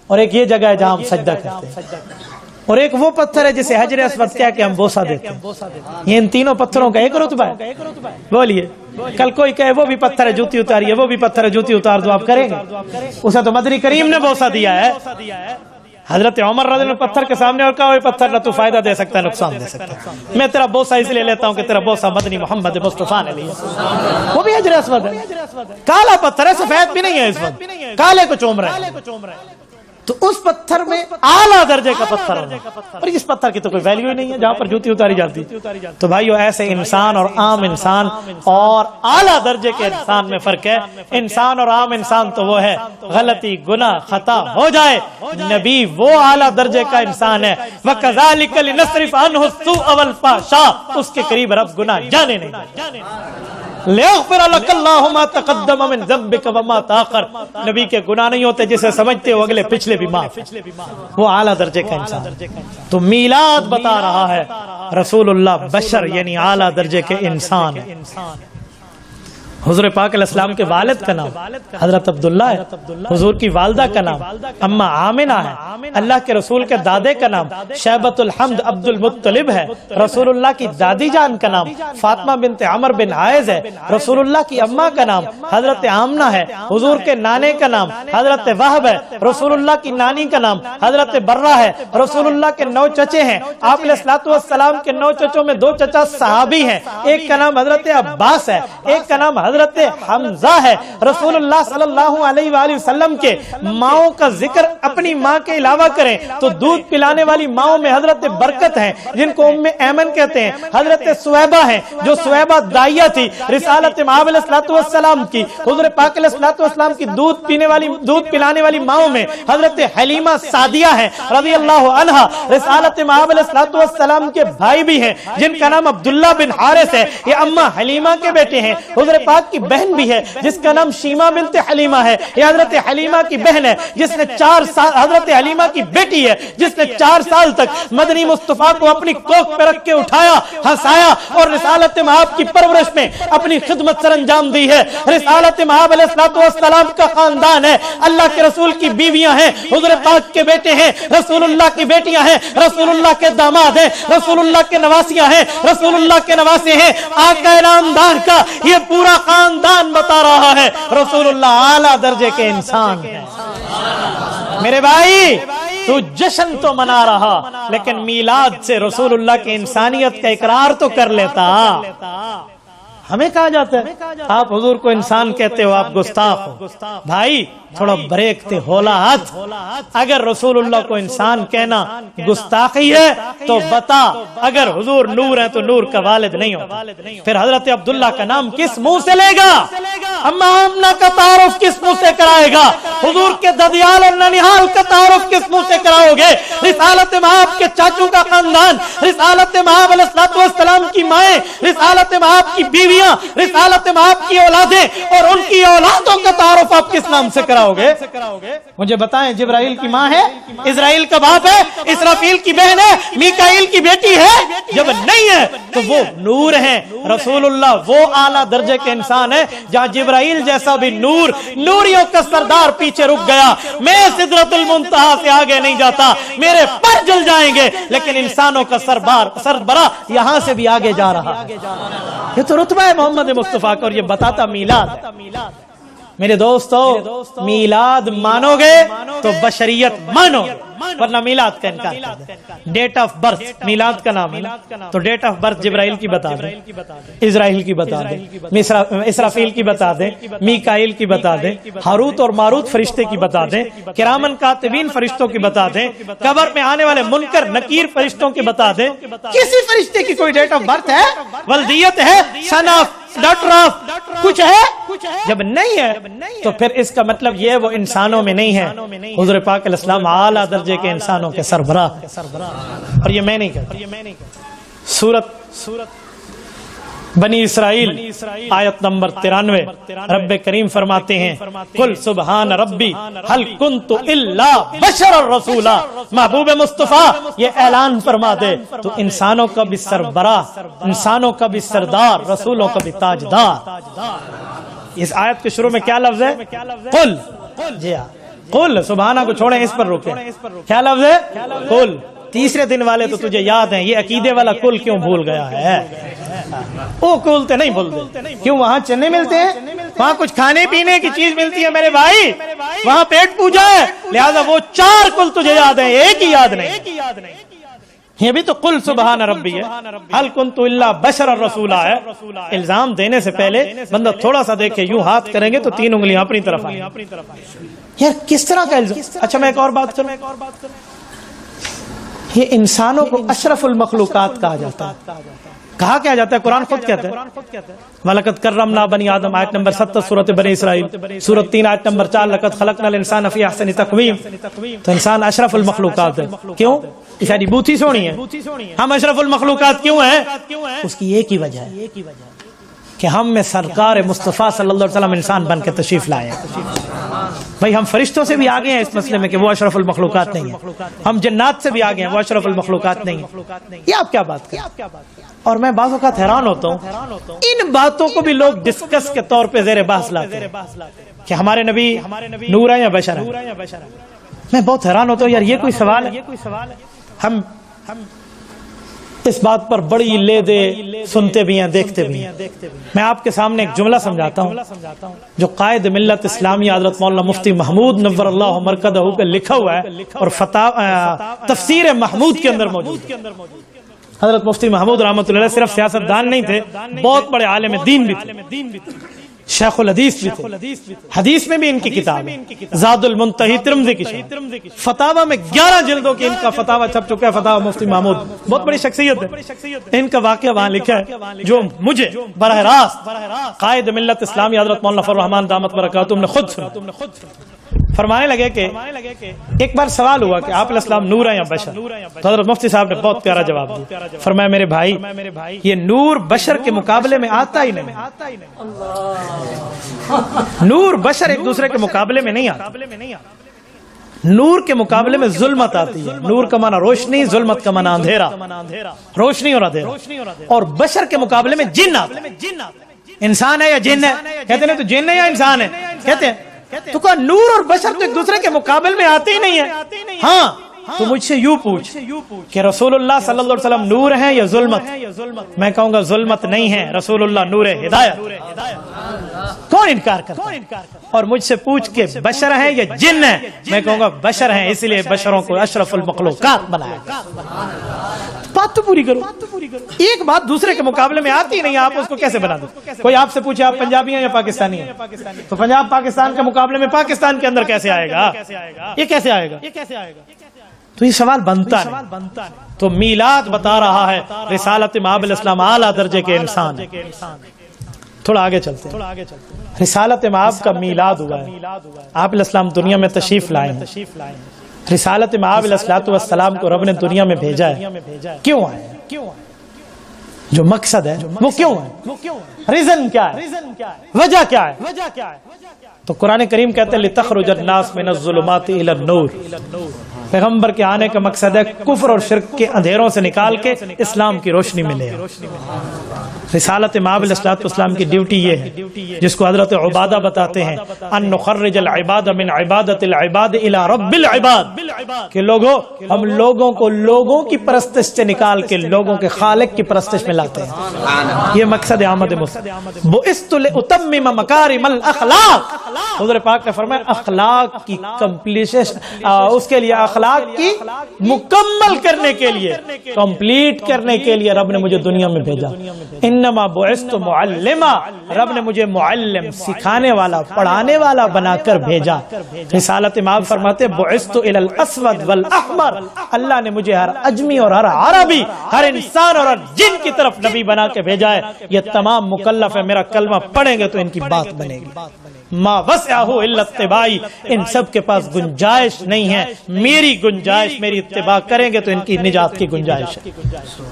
اور ایک یہ جگہ ہے جہاں ہم سجدہ کرتے ہیں، اور ایک وہ پتھر ہے جسے حجر اسود کیا کہ ہم بوسہ دیتے ہیں۔ یہ ان تینوں پتھروں کا ایک رتبہ ہے۔ بولیے، کل کوئی کہے وہ بھی پتھر ہے جوتی اتاری ہے، وہ بھی پتھر ہے جوتی اتار دو، آپ کریں گے؟ اسے تو مدنی کریم نے بوسہ دیا ہے۔ حضرت عمر رضی اللہ عنہ پتھر کے سامنے اور کہا وہ پتھر نہ تو فائدہ دے سکتا ہے نقصان دے سکتا ہے، میں تیرا بوسہ اس لیے لیتا ہوں کہ تیرا بوسہ مدنی محمد مصطفیٰ نے لیا۔ وہ بھی حجر اسود ہے، کالا پتھر ہے، سفید بھی نہیں ہے، اس وقت کالے کو چوم رہے ہیں۔ تو اس پتھر میں اعلیٰ درجے کا پتھر ہونا، اور اس پتھر کی تو کوئی ویلیو ہی نہیں ہے جہاں پر جوتی اتاری جاتی۔ تو بھائیو، ایسے انسان اور عام انسان اور اعلیٰ درجے کے انسان میں فرق ہے۔ انسان اور عام انسان تو وہ ہے غلطی گناہ خطا ہو جائے، نبی وہ اعلیٰ درجے کا انسان ہے۔ وَكَذَلِكَ لِنَصْرِفَ عَنْهُ السُّوءَ وَالْفَحْشَاءَ، اس کے قریب رب گناہ جانے نہیں لِيَغْفِرَ لَكَ اللَّهُ مَا تَقَدَّمَ مِنْ ذَنبِكَ وَمَا تَأَخَّرَ، نبی کے گناہ نہیں ہوتے، جسے سمجھتے ہو اگلے پچھلے بھی معاف، وہ اعلیٰ درجے کا انسان۔ تو میلاد بتا رہا ہے رسول اللہ بشر یعنی اعلیٰ درجے کے انسان ہے۔ حضور پاک علیہ السلام کے والد کا نام حضرت عبداللہ ہے، حضور کی والدہ کا نام اماں آمنہ ہے، اللہ کے رسول کے دادے کا نام شیبۃ الحمد عبد المطلب ہے، رسول اللہ کی دادی جان کا نام فاطمہ بنت عمر بن عائز ہے، رسول اللہ کی اماں کا نام حضرت آمنہ ہے، حضور کے نانے کا نام حضرت وہب ہے، رسول اللہ کی نانی کا نام حضرت برہ ہے، رسول اللہ کے 9 چچے ہیں، آپ علیہ الصلوۃ والسلام کے 9 چچوں میں 2 چچا صحابی ہیں، ایک کا نام حضرت عباس ہے، ایک کا نام حضرت حمزہ ہے۔ رسول اللہ صلی اللہ علیہ وآلہ وسلم کے ماؤں کا ذکر اپنی ماں کے علاوہ کریں تو دودھ پلانے والی ماؤں میں حضرت برکت ہیں جن کو ام ایمن کہتے ہیں، حضرت سویبہ ہیں جو سویبہ دائیہ تھی رسالت مآب علیہ الصلوۃ والسلام کی، حضور پاک علیہ الصلوۃ والسلام کی دودھ پلانے والی ماؤں میں حضرت حلیمہ سعدیہ ہیں رضی اللہ عنہا، رسالت مآب علیہ الصلوۃ والسلام کے بھائی بھی ہیں جن کا نام عبداللہ بن حارث ہے، یہ اماں حلیمہ کے بیٹے ہیں، حضور پاک کی بہن بھی ہے جس کا نام شیمہ بنت حلیمہ ہے، یہ حضرت حلیمہ کی بہن ہے جس نے 4 سال، حضرت حلیمہ کی بیٹی ہے جس نے 4 سال تک مدنی مصطفیٰ کو اپنی کوکھ پہ رکھ کے اٹھایا، ہنسایا اور رسالت مآب کی پرورش میں اپنی خدمت سر انجام دی ہے۔ رسالت مآب علیہ الصلوۃ والسلام کا خاندان ہے، اللہ کے رسول کی بیویاں ہیں، حضور پاک کے بیٹے ہیں، رسول اللہ کی بیٹیاں ہیں، رسول اللہ کے داماد ہیں، رسول اللہ کے نواسیاں ہیں، رسول اللہ کے نواسے ہیں، آقا نامدار کا یہ پورا خاندان بتا رہا ہے رسول اللہ اعلیٰ درجے کے انسان ہیں۔ میرے بھائی تو جشن تو منا رہا لیکن میلاد سے رسول اللہ کی انسانیت کا اقرار تو کر لیتا۔ ہمیں کہا جاتا ہے آپ حضور کو انسان کہتے ہو، آپ گستاخ ہو۔ بھائی تھوڑا بریک تے ہولا ہاتھ، اگر رسول اللہ کو انسان کہنا گستاخی ہے تو بتا، اگر حضور نور ہے تو نور کا والد نہیں ہو، پھر حضرت عبداللہ کا نام کس منہ سے لے گا؟ اما آمنہ کا تعارف کس منہ سے کرائے گا؟ حضور کے ددیال اور ننیحال کا تعارف کس منہ سے کراؤ گے؟ رسالت مآب کے چاچو کا خاندان، رسالت مآب علیہ الصلوۃ والسلام کی مائیں، رسالت مآب کی بیویاں، رسالت مآب کی اولادیں اور ان کی اولادوں کا تعارف آپ کس نام سے کراؤ گے؟ مجھے بتائیں، جبرائیل کی ماں ہے، اسرائیل کا باپ ہے، اسرافیل کی بہن ہے، میکائیل کی بیٹی ہے؟ جب نہیں ہے تو وہ نور ہیں۔ رسول اللہ وہ اعلیٰ درجے کے انسان ہے جہاں جبرائیل جیسا بھی نور، نوریوں کا سردار پیچھے رک گیا، میں سدرۃ المنتہا سے آگے نہیں جاتا، میرے پر جل جائیں گے، لیکن انسانوں کا سربراہ یہاں سے بھی آگے جا رہا ہے۔ یہ تو رتبہ ہے محمد مصطفیٰ کا، اور یہ بتاتا میلاد ہے۔ میرے دوستو، میلاد مانو گے تو بشریت مانو گے، ورنہ میلاد کا انکار کر دیں۔ ڈیٹ آف برتھ میلاد کا نام ہے تو ڈیٹ آف برتھ جبرائیل کی بتا دیں، اسرائیل کی بتا دیں، اسرافیل کی بتا دیں، میکائیل کی بتا دیں، ہاروت اور ماروت فرشتے کی بتا دیں، کرامن کاتبین فرشتوں کی بتا دیں، قبر میں آنے والے منکر نکیر فرشتوں کی بتا دیں۔ کسی فرشتے کی کوئی ڈیٹ آف برتھ ہے؟ ولدیت ہے؟ سن آف، ڈاٹر آف، کچھ ہے؟ جب نہیں ہے تو پھر اس کا مطلب یہ وہ انسانوں میں نہیں ہے۔ حضور پاک علیہ السلام اعلیٰ درجے کے انسانوں کے سربراہ، اور یہ میں نہیں کہتا۔ سورت بنی اسرائیل آیت نمبر 93 رب کریم فرماتے ہیں قل سبحان ربی هل كنت الا بشر الرسولا، محبوب مصطفیٰ یہ اعلان فرما دے تو انسانوں کا بھی سربراہ، انسانوں کا بھی سردار، رسولوں کا بھی تاجدار۔ اس آیت کے شروع میں کیا لفظ ہے؟ قل، جی ہاں قل، سبحانہ کو چھوڑیں، اس پر روکیں، کیا لفظ ہے؟ قل۔ تیسرے دن والے تو تجھے یاد ہیں، یہ عقیدے والا کل کیوں بھول گیا ہے؟ وہ کلتے نہیں بھولتے، کیوں؟ وہاں چنے ملتے ہیں، وہاں کچھ کھانے پینے کی چیز ملتی ہے میرے بھائی، وہاں پیٹ پوجا ہے، لہذا وہ 4 کل تجھے یاد ہیں، ایک ہی یاد نہیں۔ یہ بھی تو قل سبحان ربی ہے، هل كنت الا بشر الرسول ہے۔ الزام دینے سے پہلے بندہ تھوڑا سا دیکھے، یوں ہاتھ کریں گے تو 3 انگلیاں اپنی طرف آئیں۔ یار کس طرح کا الزام؟ اچھا میں ایک اور بات کروں، یہ انسانوں کو اشرف المخلوقات کہا جاتا ہے۔ کہا کیا جاتا ہے؟ قرآن خود کہتا ہے وَلَقَدْ كَرَّمْنَا بَنِي آدَمَ، آیت نمبر 7 سورۃ بنی اسرائیل، سورۃ 3 آیت نمبر 4 لَقَدْ خَلَقْنَا الْإِنسَانَ فِي أَحْسَنِ تَقْوِيمٍ۔ تو انسان اشرف المخلوقات ہے، کیوں؟ اشاری بوتھی سونی ہے۔ ہم اشرف المخلوقات کیوں ہیں؟ اس کی ایک ہی وجہ ہے کہ ہم میں سرکار مصطفیٰ صلی اللہ علیہ وسلم انسان بن کے تشریف لائے۔ بھائی ہم فرشتوں سے بھی آگے ہیں اس مسئلے میں کہ وہ اشرف المخلوقات نہیں ہیں، ہم جنات سے بھی آگے ہیں، وہ اشرف المخلوقات نہیں ہیں، یہ آپ کیا بات کریں؟ اور میں بعض اوقات حیران ہوتا ہوں ان باتوں کو بھی لوگ ڈسکس کے طور پہ زیر بحث لاتے ہیں کہ ہمارے نبی نور ہے یا بشر ہے۔ میں بہت حیران ہوتا ہوں یار، یہ کوئی سوال ہے؟ ہم اس بات پر بڑی لے دے سنتے بھی ہیں، دیکھتے بھی ہیں۔ میں آپ کے سامنے ایک جملہ سمجھاتا ہوں جو قائد ملت اسلامیہ حضرت مولانا مفتی محمود نور اللہ مرکزہ پہ لکھا ہوا ہے اور تفسیر محمود کے اندر موجود ہے۔ حضرت مفتی محمود رحمۃ اللہ علیہ صرف سیاست دان نہیں تھے، بہت بڑے عالم دین بھی تھے، شیخ الحدیث بھی تھے، حدیث میں بھی ان کی کتاب ہے زاد المنتہی ترمذی کی شرح، فتاوی میں 11 جلدوں کی ان کا فتاوی چھپ چکا ہے، فتاوی مفتی محمود، بہت بڑی شخصیت ہے۔ ان کا واقعہ وہاں لکھا ہے جو مجھے براہ راست قائد ملت اسلامی حضرت مولانا فضل الرحمان دامت برکاتہم نے خود سنا۔ فرمانے لگے کہ ایک بار سوال ہوا کہ آپ علیہ السلام نور ہیں یا بشر؟ تو حضرت مفتی صاحب نے بہت پیارا جواب دیا، فرمایا میرے بھائی یہ نور بشر کے مقابلے میں آتا ہی نہیں، نور بشر ایک دوسرے کے مقابلے میں نہیں آتا، نور کے مقابلے میں ظلمت آتی ہے، نور کا معنی روشنی، ظلمت کا معنی اندھیرا، روشنی اور اندھیرا، اور بشر کے مقابلے میں جن آتا ہے۔ انسان ہے یا جن ہے؟ کہتے ہیں تو جن ہے یا انسان ہے؟ کہتے ہیں تو کہا نور اور بشر تو ایک دوسرے کے مقابل میں آتے ہی نہیں ہیں۔ ہاں تو مجھ سے یوں پوچھ کہ رسول اللہ صلی اللہ علیہ وسلم نور ہیں یا ظلمت؟ میں کہوں گا ظلمت نہیں ہے، رسول اللہ نور ہدایت۔ کون انکار کرتا ہے؟ اور مجھ سے پوچھ کے بشر ہیں یا جن ہیں؟ میں کہوں گا بشر ہیں، اس لیے بشروں کو اشرف المخلوقات بنایا۔ بات تو پوری کرو، ایک بات دوسرے کے مقابلے میں آتی نہیں، آپ اس کو کیسے بنا دو؟ کوئی آپ سے پوچھے آپ پنجابی ہیں یا پاکستانی ہیں، تو پنجاب پاکستان کے مقابلے میں پاکستان کے اندر کیسے آئے گا؟ یہ کیسے آئے گا؟ تو یہ سوال بنتا ہے۔ تو میلاد بتا رہا ہے رسالت مآب علیہ السلام اعلیٰ درجے کے انسان ہے۔ تھوڑا آگے چلتے ہیں، رسالت مآب کا میلاد ہوا ہے، آپ علیہ السلام دنیا میں تشریف لائے ہیں، رسالت مآب علیہ السلام کو رب نے دنیا میں بھیجا ہے، کیوں آئے ہیں؟ جو مقصد ہے وہ کیوں ہے؟ ریزن کیا ہے؟ وجہ کیا ہے؟ تو قرآن کریم کہتے ہیں لِتَخْرُجَ النَّاسَ مِنَ الظُّلُمَاتِ إِلَى النُّورِ، پیغمبر کے آنے کا مقصد ہے کفر اور شرک کے اندھیروں سے نکال کے اسلام کی روشنی ملے۔ رسالت مآب علیہ السلام کی ڈیوٹی یہ ہے جس کو حضرت عبادہ بتاتے ہیں، ان نخرج العباد من عبادت العباد الى رب العباد، کہ لوگوں ہم لوگوں کو لوگوں کی پرستش سے نکال کے لوگوں کے خالق کی پرستش میں لاتے ہیں۔ یہ مقصد آمد مصطفیٰ، بعثت لأتمم مکارم الاخلاق، حضور پاک نے فرمایا اخلاق کی کمپلیشن، اس کے لیے اخلاق کی مکمل کرنے کے لیے، کمپلیٹ کرنے کے لیے رب نے مجھے دنیا میں بھیجا۔ انما بعثت معلما، رب نے مجھے معلم، سکھانے والا، پڑھانے والا بنا کر بھیجا۔ رسالت مآب فرماتے بعثت الى الاسود والاحمر، اللہ نے مجھے ہر اجمی اور ہر عربی، ہر انسان اور ہر جن کی طرف نبی بنا کے بھیجا ہے۔ یہ تمام مکلف ہے، میرا کلمہ پڑھیں گے تو ان کی بات بنے گی۔ ما وسعہ الا اتباعی، ان سب کے پاس گنجائش نہیں ہے، میری گنجائش، میری اتباع کریں گے تو ان کی نجات کی گنجائش ہے۔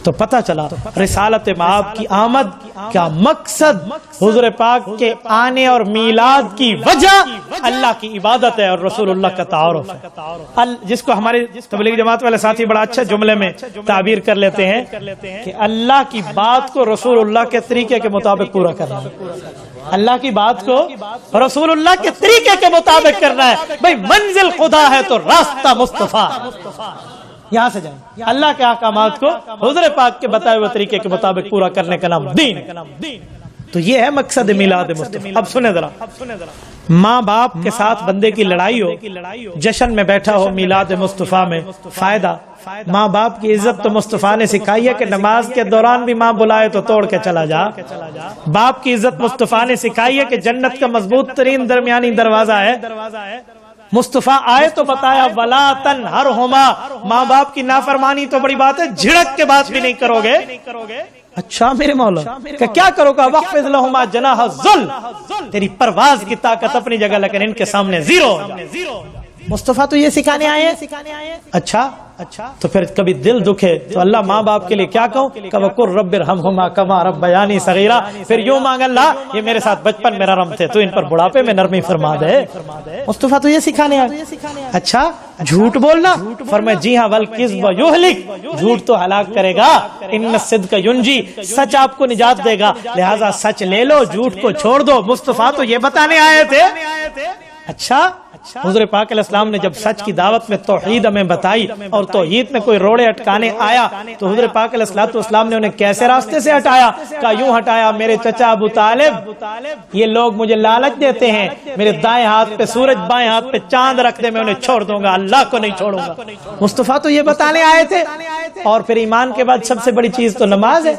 تو پتہ چلا رسالت مآب کی آمد کا مقصد، حضور پاک کے آنے اور میلاد کی وجہ اللہ کی عبادت ہے اور رسول اللہ کا تعارف ہے، جس کو ہمارے تبلیغ جماعت والے ساتھی بڑا اچھا جملے میں تعبیر کر لیتے ہیں کہ اللہ کی بات کو رسول اللہ کے طریقے کے مطابق پورا کرنا ہے۔ اللہ کی بات کو رسول اللہ کے طریقے کے مطابق کرنا ہے۔ بھئی منزل خدا ہے تو راستہ مصطفیٰ، یہاں سے جائیں، اللہ کے احکامات کو حضور پاک کے بتائے ہوئے طریقے کے مطابق پورا کرنے کا نام دین۔ تو یہ ہے مقصد میلاد مصطفیٰ۔ اب سنیں ذرا، ماں باپ کے ساتھ بندے کی لڑائی ہو، جشن میں بیٹھا ہو میلاد مصطفیٰ میں، فائدہ ماں باپ کی عزت تو مصطفیٰ نے سکھائی ہے کہ نماز کے دوران بھی ماں بلائے تو توڑ کے چلا جا۔ باپ کی عزت مصطفیٰ نے سکھائی ہے کہ جنت کا مضبوط ترین درمیانی دروازہ ہے، مصطفیٰ آئے تو بتایا ولا تنہرہما، ماں باپ کی نافرمانی تو بڑی بات ہے، جھڑک کے بات بھی نہیں کرو گے۔ اچھا میرے مولا کہ کیا کرو گا؟ وَخْفِضْ لَهُمَا جَنَاحَ الذُّلِّ، تیری پرواز کی طاقت اپنی جگہ لیکن ان کے سامنے زیرو۔ مصطفیٰ تو یہ سکھانے آئے ہیں۔ اچھا تو پھر کبھی دل دکھے تو اللہ ماں باپ کے لیے کیا کہوں کہ وقل رب ارحمہما کما ربیانی صغیرا، پھر یوں مانگ اللہ یہ میرے ساتھ بچپن میں نرم تھے تو ان پر بڑھاپے میں نرمی فرما دے۔ مصطفیٰ تو یہ سکھانے آئے۔ اچھا جھوٹ بولنا، فرمائے جی ہاں والکذب یہلک، جھوٹ تو ہلاک کرے گا، ان الصدق ینجی، سچ آپ کو نجات دے گا، لہٰذا سچ لے لو جھوٹ کو چھوڑ دو۔ مصطفیٰ تو یہ بتانے آئے تھے۔ اچھا حضور پاک علیہ السلام نے جب سچ کی دعوت میں توحید ہمیں بتائی اور توحید میں کوئی روڑے اٹکانے آیا تو حضور پاک علیہ السلام نے انہیں کیسے راستے سے ہٹایا؟ کہا یوں ہٹایا، میرے چچا ابو طالب یہ لوگ مجھے لالچ دیتے ہیں، میرے دائیں ہاتھ پہ سورج بائیں ہاتھ پہ چاند رکھ دے میں انہیں چھوڑ دوں گا، اللہ کو نہیں چھوڑوں گا۔ مصطفیٰ تو یہ بتانے آئے تھے۔ اور پھر ایمان کے بعد سب سے بڑی چیز تو نماز ہے،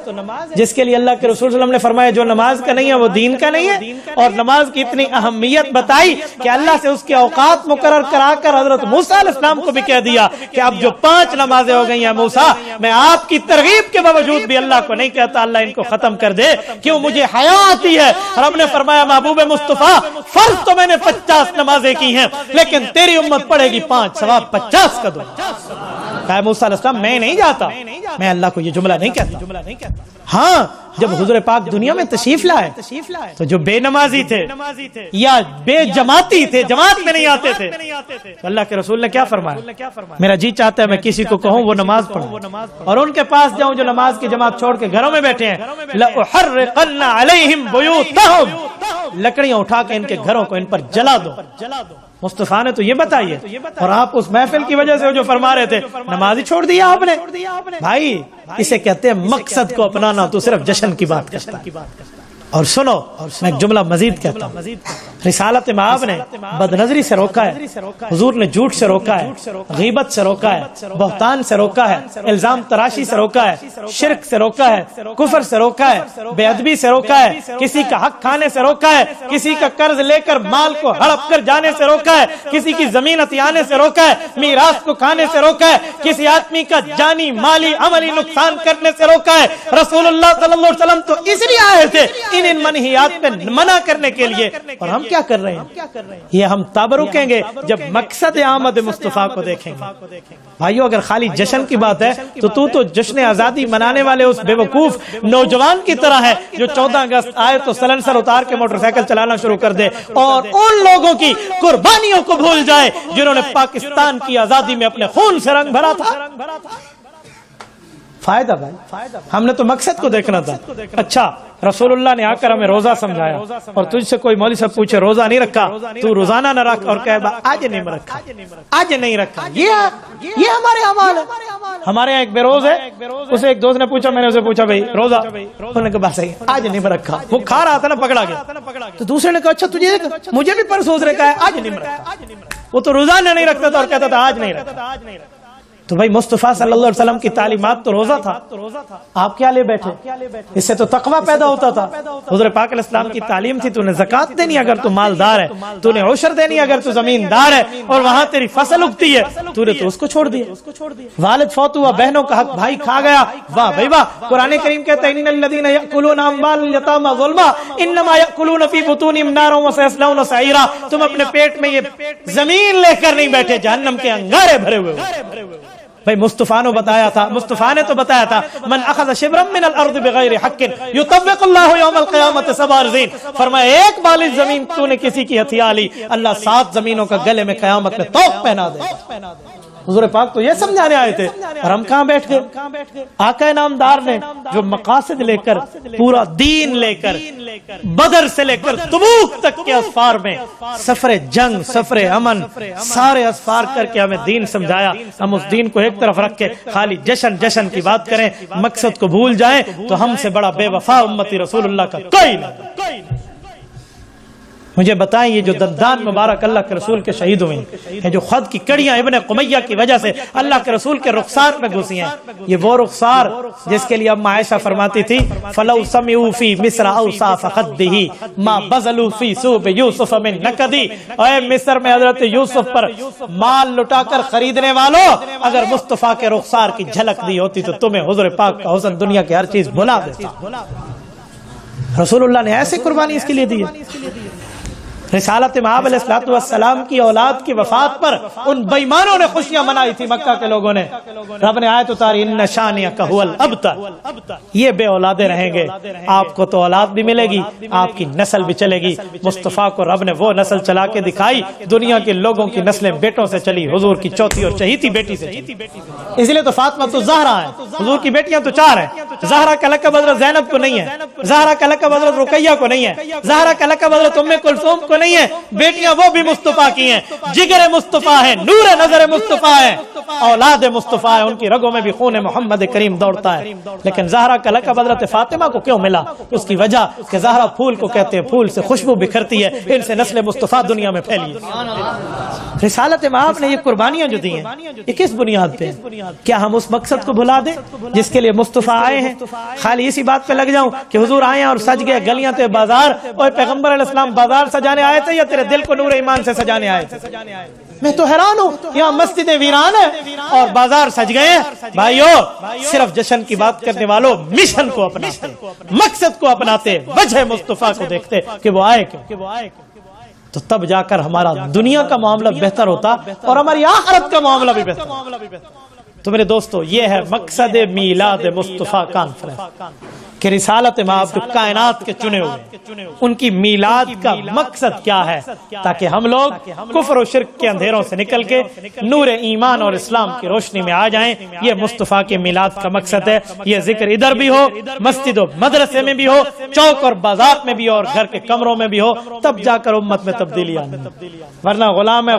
جس کے لیے اللہ کے رسول صلی اللہ علیہ وسلم نے فرمایا جو نماز کا نہیں ہے وہ دین کا نہیں ہے، اور نماز کی اتنی اہمیت بتائی کہ اللہ سے اس کے اوقات مقرر کرا کر حضرت موسیٰ علیہ السلام کو بھی کہہ دیا کہ اب جو 5 نمازیں ہو گئی ہیں موسیٰ، میں آپ کی ترغیب کے باوجود بھی اللہ کو نہیں کہتا اللہ ان کو ختم کر دے، کیوں مجھے حیا آتی ہے۔ اور ہم نے فرمایا محبوب مصطفیٰ فرض تو میں نے 50 نمازیں کی ہیں لیکن تیری امت پڑھے گی 5، ثواب 50 کا دو۔ کہا موسیٰ علیہ السلام میں نہیں جاتا، میں اللہ کو یہ جملہ نہیں کہتا۔ ہاں جب حضور پاک دنیا میں تشریف لائے تو جو بے نمازی تھے یا بے جماعتی تھے، جماعت میں نہیں آتے تھے، تو اللہ کے رسول نے کیا فرمایا؟ میرا جی چاہتا ہے میں کسی کو کہوں وہ نماز پڑھوں اور ان کے پاس جاؤں جو نماز کی جماعت چھوڑ کے گھروں میں بیٹھے ہیں، لَأُحَرِّقَنَّ عَلَيْهِمْ بُيُوتَهُمْ، لکڑیاں اٹھا کے ان کے گھروں کو ان پر جلا دو۔ مصطفیٰ نے تو یہ بتائی ہے، اور آپ اس محفل کی وجہ سے جو فرما رہے تھے نماز ہی چھوڑ دیا آپ نے۔ بھائی اسے کہتے ہیں مقصد کو اپنانا، تو صرف جشن کی بات کرتا ہے۔ اور سنو میں ایک جملہ مزید کہتا ہوں، رسالت مآب نے بد نظری سے روکا ہے، حضور نے جھوٹ سے روکا ہے، غیبت سے روکا ہے، بہتان سے روکا ہے، الزام تراشی سے روکا ہے، شرک سے روکا ہے، کفر سے روکا ہے، بے ادبی سے روکا ہے، کسی کا حق کھانے سے روکا ہے، کسی کا قرض لے کر مال کو ہڑپ کر جانے سے روکا ہے، کسی کی زمین ہتھیانے سے روکا ہے، میراث کو کھانے سے روکا ہے، کسی آدمی کا جانی مالی عملی نقصان کرنے سے روکا ہے۔ رسول اللہ صلی اللہ علیہ وسلم تو اس لیے آئے تھے ان منہیات پہ منع کرنے کے لیے، اور ہم کیا کر رہے ہیں؟ یہ ہم تب رکیں گے جب مقصد آمد مصطفیٰ کو دیکھیں گے۔ بھائیو اگر خالی جشن کی بات ہے تو جشن آزادی منانے والے اس بے وقوف نوجوان کی طرح ہے جو 14 اگست آئے تو سلنسر اتار کے موٹر سائیکل چلانا شروع کر دے اور ان لوگوں کی قربانیوں کو بھول جائے جنہوں نے پاکستان کی آزادی میں اپنے خون سے رنگ بھرا تھا۔ فائدہ بھائی ہم نے تو مقصد کو دیکھنا تھا۔ اچھا رسول اللہ نے آ کر ہمیں روزہ سمجھایا، اور تجھ سے کوئی مولوی صاحب پوچھے روزہ نہیں رکھا تو روزانہ نہ رکھ، اور کہے آج نہیں رکھا، آج نہیں رکھا، یہ ہمارے اعمال ہے۔ ہمارے یہاں ایک بے روز ہے، اسے ایک دوست نے پوچھا، میں نے اسے پوچھا بھائی روزہ، انہوں نے کہا بس صحیح آج نہیں رکھا، وہ کھا رہا تھا نا پکڑا گیا، تو دوسرے نے کہا اچھا تجھے، مجھے بھی پرسوں نے کہا آج نہیں رکھا، وہ تو روزانہ نہیں رکھتا تھا اور کہتا تھا آج نہیں رکھا۔ تو بھائی مصطفیٰ صلی اللہ علیہ وسلم کی تعلیمات تو روزہ تھا، آپ کیا لے بیٹھے؟ اس سے تو تقوی پیدا ہوتا تھا۔ حضور پاک علیہ السلام کی تعلیم تھی تو نے زکوٰۃ دینی اگر تو مالدار ہے، تو نے عشر دینی اگر تو زمیندار ہے، اور وہاں تیری فصل اگتی ہے تو نے تو اس کو چھوڑ دیا۔ والد فوت ہوا، بہنوں کا حق بھائی کھا گیا، واہ بھائی واہ۔ قرآن کریم کہتا ہے ان الذین یأکلون اموال الیتامی ظلما انما یأکلون فی بطونہم نارا وسیصلون سعیرا۔ تم اپنے پیٹ میں یہ زمین لے کر نہیں بیٹھے، جہنم کے انگارے بھرے ہوئے ہو۔ بھائی مصطفیٰ نے بتایا تھا، مصطفیٰ نے تو بتایا تھا من اخذ شبرا من الارض بغیر حق یطوق اللہ یوم القیامت 7 ارضین، فرمایا ایک بالش زمین تو نے کسی کی ہتھیا لی، اللہ 7 زمینوں کا گلے میں قیامت میں طوق پہنا دے گا۔ حضور پاک تو یہ سمجھانے آئے تھے، اور ہم کہاں بیٹھ گئے؟ آقا نامدار نے جو مقاصد لے کر، پورا دین لے کر، بدر سے لے کر تبوک تک کے اسفار میں، سفر جنگ، سفر امن، سارے اسفار کر کے ہمیں دین سمجھایا، ہم اس دین کو ایک طرف رکھ کے خالی جشن کی بات کریں، مقصد کو بھول جائیں تو ہم سے بڑا بے وفا امتی رسول اللہ کا کوئی نہیں۔ مجھے بتائیں یہ جو دندان مبارک اللہ کے رسول کے شہید ہوئے ہیں، جو خود کی کڑیاں ابن قمیہ کی وجہ سے اللہ کے رسول کے رخسار میں گھسی ہیں، یہ وہ رخسار جس کے لیے اب عائشہ فرماتی تھی فلو سمعوا فی مصر اوصاف خدہ ما بذلوا فی ثوب یوسف من نکدی۔ اے مصر میں حضرت یوسف پر مال لٹا کر خریدنے والوں، اگر مصطفیٰ کے رخسار کی جھلک دی ہوتی تو تمہیں حضور پاک کا حسن دنیا کی ہر چیز بھلا دیتا۔ رسول اللہ نے ایسے قربانی اس کے لیے دی ہے۔ رسالت مآب علیہ السلام کی اولاد کی وفات پر ان بےایمانوں نے خوشیاں منائی تھی مکہ کے لوگوں نے. رب نے آیت اتاری ان شانئک ھو الابتر، یہ بے اولادیں رہیں گے، آپ کو تو اولاد بھی ملے گی، آپ کی نسل بھی چلے گی. مصطفیٰ کو رب نے وہ نسل چلا کے دکھائی، دنیا کے لوگوں کی نسلیں بیٹوں سے چلی، حضور کی چوتھی اور چہیتی بیٹی سے چلی. اس لیے تو فاطمہ تو زہرا ہے، حضور کی بیٹیاں تو 4 ہیں. زہرا کا لقب حضرت زینب کو نہیں ہے، زہرا کا لقب حضرت رقیہ کو نہیں ہے، زہرا کا لقب حضرت ام کلثوم کو نہیں ہے. بیٹیاں وہ بھی مصطفیٰ کی ہیں، جگر مصطفیٰ ہیں، نور نظر مصطفیٰ ہیں، اولاد مصطفیٰ ہیں، ان کی رگوں میں بھی خون محمد کریم دوڑتا ہے. لیکن زہرا کا لقب حضرت فاطمہ کو کیوں ملا؟ اس کی وجہ کہ زہرا پھول کو کہتے ہیں، پھول سے خوشبو بکھرتی ہے، ان سے نسل مصطفیٰ دنیا میں پھیلی ہے. رسالت مآب نے یہ قربانیاں جو دی ہیں، یہ کس بنیاد پہ؟ کیا ہم اس مقصد کو بھلا دیں جس کے لیے مصطفیٰ آئے ہیں؟ خالی اسی بات پہ لگ جاؤں کہ حضور آئے ہیں اور سج گئے، گلیاں تھے بازار، اور پیغمبر علیہ السلام بازار سجانے آئے تھے یا تیرے دل کو نور ایمان سے سجانے آئے تھے؟ میں تو حیران ہوں، یہاں مسجدیں ویران ہیں اور بازار سج گئے ہیں. بھائیو، صرف جشن کی بات کرنے والوں مشن کو اپناتے، مقصد کو اپناتے، وجہ مصطفیٰ کو دیکھتے کہ وہ آئے کیوں، تو تب جا کر ہمارا دنیا کا معاملہ بہتر ہوتا اور ہماری آخرت کا معاملہ بھی بہتر. تو میرے دوستو، یہ ہے مقصد میلاد مصطفیٰ کانفرنس کہ رسالت مآب جو کائنات کے چنے ہوئے، ان کی میلاد کا مقصد کیا ہے، تاکہ ہم لوگ کفر و شرک کے اندھیروں سے نکل کے نور ایمان اور اسلام کی روشنی میں آ جائیں. یہ مصطفیٰ کے میلاد کا مقصد ہے. یہ ذکر ادھر بھی ہو، مسجد و مدرسے میں بھی ہو، چوک اور بازار میں بھی ہو، اور گھر کے کمروں میں بھی ہو، تب جا کر امت میں تبدیلی آنی. ورنہ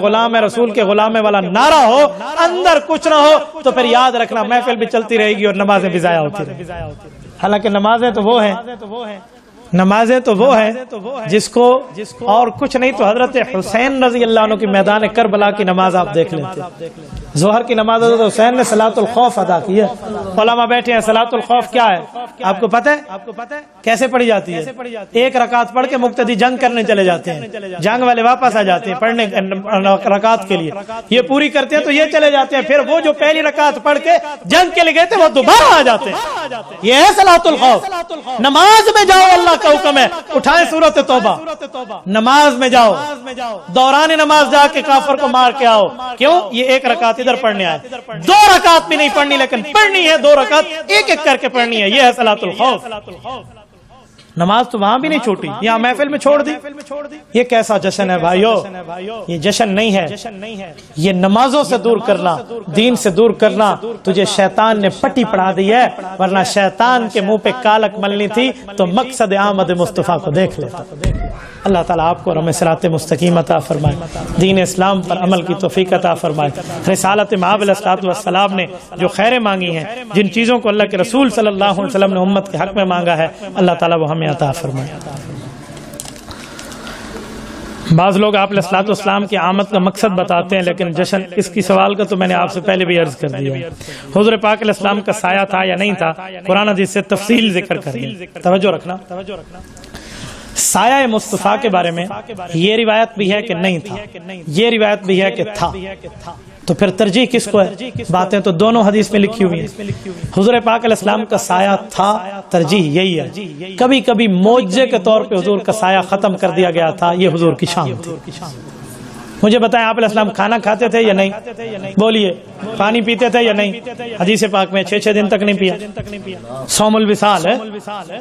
غلام رسول کے غلام والا نعرہ ہو، اندر کچھ نہ ہو، تو پھر یاد رکھنا محفل بھی چلتی رہے گی اور نمازیں بھی ضائع ہوتی رہیں گی. حالانکہ نمازیں تو وہ ہیں جس کو اور کچھ نہیں تو حضرت حسین رضی اللہ عنہ کی میدان کربلا کی نماز آپ دیکھ لیتے. ظہر کی نماز حضرت حسین نے صلاۃ الخوف ادا کی ہے. علماء بیٹھے ہیں، صلاۃ الخوف کیا ہے آپ کو پتہ ہے؟ کیسے پڑھی جاتی ہے؟ 1 رکعت پڑھ کے مقتدی جنگ کرنے چلے جاتے ہیں، جنگ والے واپس آ جاتے ہیں پڑھنے رکعت کے لیے، یہ پوری کرتے ہیں تو یہ چلے جاتے ہیں، پھر وہ جو پہلی رکعت پڑھ کے جنگ کے لیے گئے تھے وہ دوبارہ آ جاتے ہیں. یہ ہے صلاۃ الخوف. نماز میں جاؤ، اللہ کا حکم ہے، اٹھائیں سورۃ توبہ، نماز میں جاؤ، دوران نماز جا کے کافر کو مار کے آؤ. کیوں؟ یہ 1 رکعت ادھر پڑھنے آئے، 2 رکعت بھی نہیں پڑھنی، لیکن پڑھنی ہے 2 رکعت ایک کر کے پڑھنی ہے. یہ ہے صلاۃ الخوف. نماز تو وہاں بھی نہیں چھوٹی، یہاں محفل میں چھوڑ دی. یہ کیسا جشن ہے بھائیو؟ یہ جشن نہیں ہے، یہ نمازوں سے دور کرنا، دین سے دور کرنا. تجھے شیطان نے پٹی پڑھا دی ہے، ورنہ شیطان کے منہ پہ کالک ملنی تھی تو مقصد آمد مصطفیٰ کو دیکھ لیتا. اللہ تعالیٰ آپ کو اور ہمیں صراط مستقیم عطا فرمائے، دین اسلام پر عمل کی توفیق عطا فرمائے. رسالت مآب علیہ السلام نے جو خیریں مانگی ہیں، جن چیزوں کو اللہ کے رسول صلی اللہ علیہ وسلم نے امت کے حق میں مانگا ہے، اللہ تعالیٰ وہ ہمیں عطا فرمائے. بعض لوگ آپ علیہ السلام کی آمد کا مقصد بتاتے ہیں، لیکن جشن اس کی سوال کا تو میں نے آپ سے پہلے بھی عرض کر دیا ہے. حضور پاک علیہ السلام کا سایہ تھا یا نہیں تھا، قرآن حدیث سے تفصیل ذکر کریں. توجہ رکھنا. سایہ مصطفیٰ کے بارے میں یہ روایت بھی ہے کہ نہیں تھا، یہ روایت بھی ہے کہ تھا. تو پھر ترجیح کس کو ہے؟ باتیں تو دونوں حدیث میں لکھی ہوئی ہیں. حضور پاک علیہ السلام کا سایہ تھا، ترجیح یہی ہے. کبھی کبھی معجزے کے طور پہ حضور کا سایہ ختم کر دیا گیا تھا، یہ حضور کی شان تھی. مجھے بتائیں آپ علیہ السلام کھانا کھاتے تھے یا نہیں؟ بولیے. پانی پیتے تھے یا نہیں؟ حدیث پاک میں 6 دن تک نہیں پیا. صوم الوصال ہے.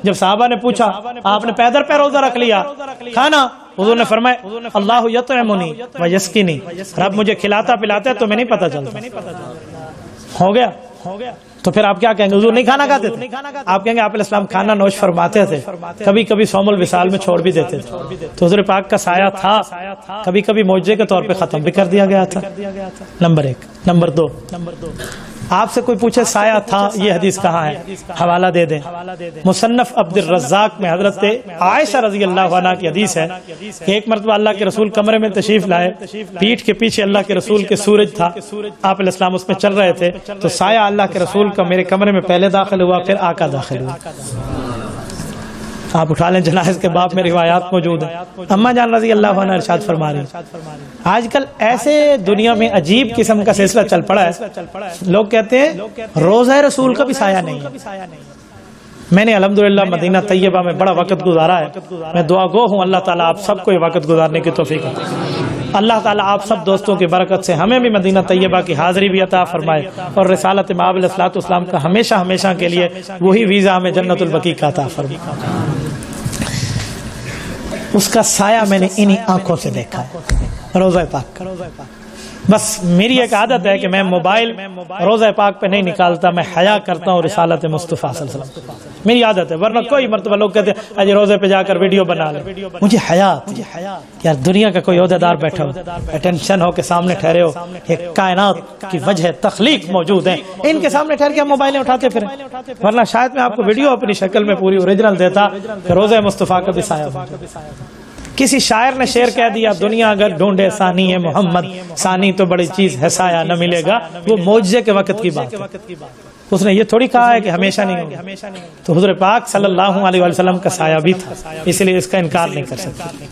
جب صحابہ نے پوچھا آپ نے پیدر پہ روزہ رکھ لیا، کھانا؟ حضور نے فرمایا اللہ یطعمنی و یسقینی، رب مجھے کھلاتا پلاتا ہے تو میں نہیں پتہ چلتا. ہو گیا. تو پھر آپ کیا کہیں گے؟ حضور نہیں کھانا کھاتے تھے؟ آپ کہیں گے آپ علیہ السلام کھانا نوش فرماتے تھے، کبھی کبھی صوم الوصال میں چھوڑ بھی دیتے تھے. تو حضور پاک کا سایہ تھا، کبھی کبھی معجزے کے طور پہ ختم بھی کر دیا گیا تھا. نمبر 1. نمبر 2، آپ سے کوئی پوچھے سایہ تھا، یہ حدیث کہاں ہے؟ حوالہ دے دیں. مصنف عبد الرزاق میں حضرت عائشہ رضی اللہ عنہا کی حدیث ہے کہ ایک مرتبہ اللہ کے رسول کمرے میں تشریف لائے، پیٹھ کے پیچھے اللہ کے رسول کے سورج تھا، آپ علیہ السلام اس میں چل رہے تھے، تو سایہ اللہ کے رسول کا میرے کمرے میں پہلے داخل ہوا، پھر آقا داخل ہوا. آپ اٹھا لیں، جنائز کے باب میں روایات موجود ہیں. اماں جان رضی اللہ عنہ ارشاد فرما رہی. آج کل ایسے دنیا میں عجیب قسم کا سلسلہ چل پڑا ہے، لوگ کہتے ہیں روضہ رسول کا بھی سایہ نہیں ہے. میں نے الحمدللہ مدینہ طیبہ میں بڑا وقت گزارا ہے. میں دعا گو ہوں اللہ تعالیٰ آپ سب کو یہ وقت گزارنے کی توفیق عطا فرمائے. اللہ تعالیٰ آپ سب دوستوں کی برکت سے ہمیں بھی مدینہ طیبہ کی حاضری بھی عطا فرمائے اور رسالت مآب علیہ الصلوۃ والسلام کا ہمیشہ ہمیشہ کے لیے وہی ویزا ہمیں جنت البقیع کا عطا فرمائے. اس کا سایہ میں نے انہی آنکھوں سے دیکھا ہے روضہ پاک کا. بس میری ایک عادت ہے کہ میں موبائل روضہ پاک پہ نہیں نکالتا, میں حیا کرتا ہوں رسالت مصطفیٰ صلی اللہ علیہ وسلم. میری عادت ہے, ورنہ کوئی مرتبہ لوگ کہتے ہیں اجے روزے پہ جا کر ویڈیو بنا لیں. مجھے حیا یار, دنیا کا کوئی عہدیدار بیٹھا ہو, اٹینشن ہو کے سامنے ٹھہرے ہو, ایک کائنات کی وجہ تخلیق موجود ہے, ان کے سامنے ٹھہر کے ہم موبائلیں اٹھاتے پھریں. ورنہ شاید میں آپ کو ویڈیو اپنی شکل میں پوری اوریجنل دیتا کہ روزہ مصطفیٰ کا بھی سایہ ہو. کسی شاعر نے شعر کہہ دیا, دنیا اگر ڈھونڈے ثانی ہے محمد, ثانی تو بڑی چیز ہے سایہ نہ ملے گا. وہ معجزے کے وقت کی بات ہے, اس نے یہ تھوڑی کہا ہے کہ ہمیشہ نہیں ہوگا. تو حضور پاک صلی اللہ علیہ وسلم کا سایہ بھی تھا, اس لیے اس کا انکار نہیں کر سکتے.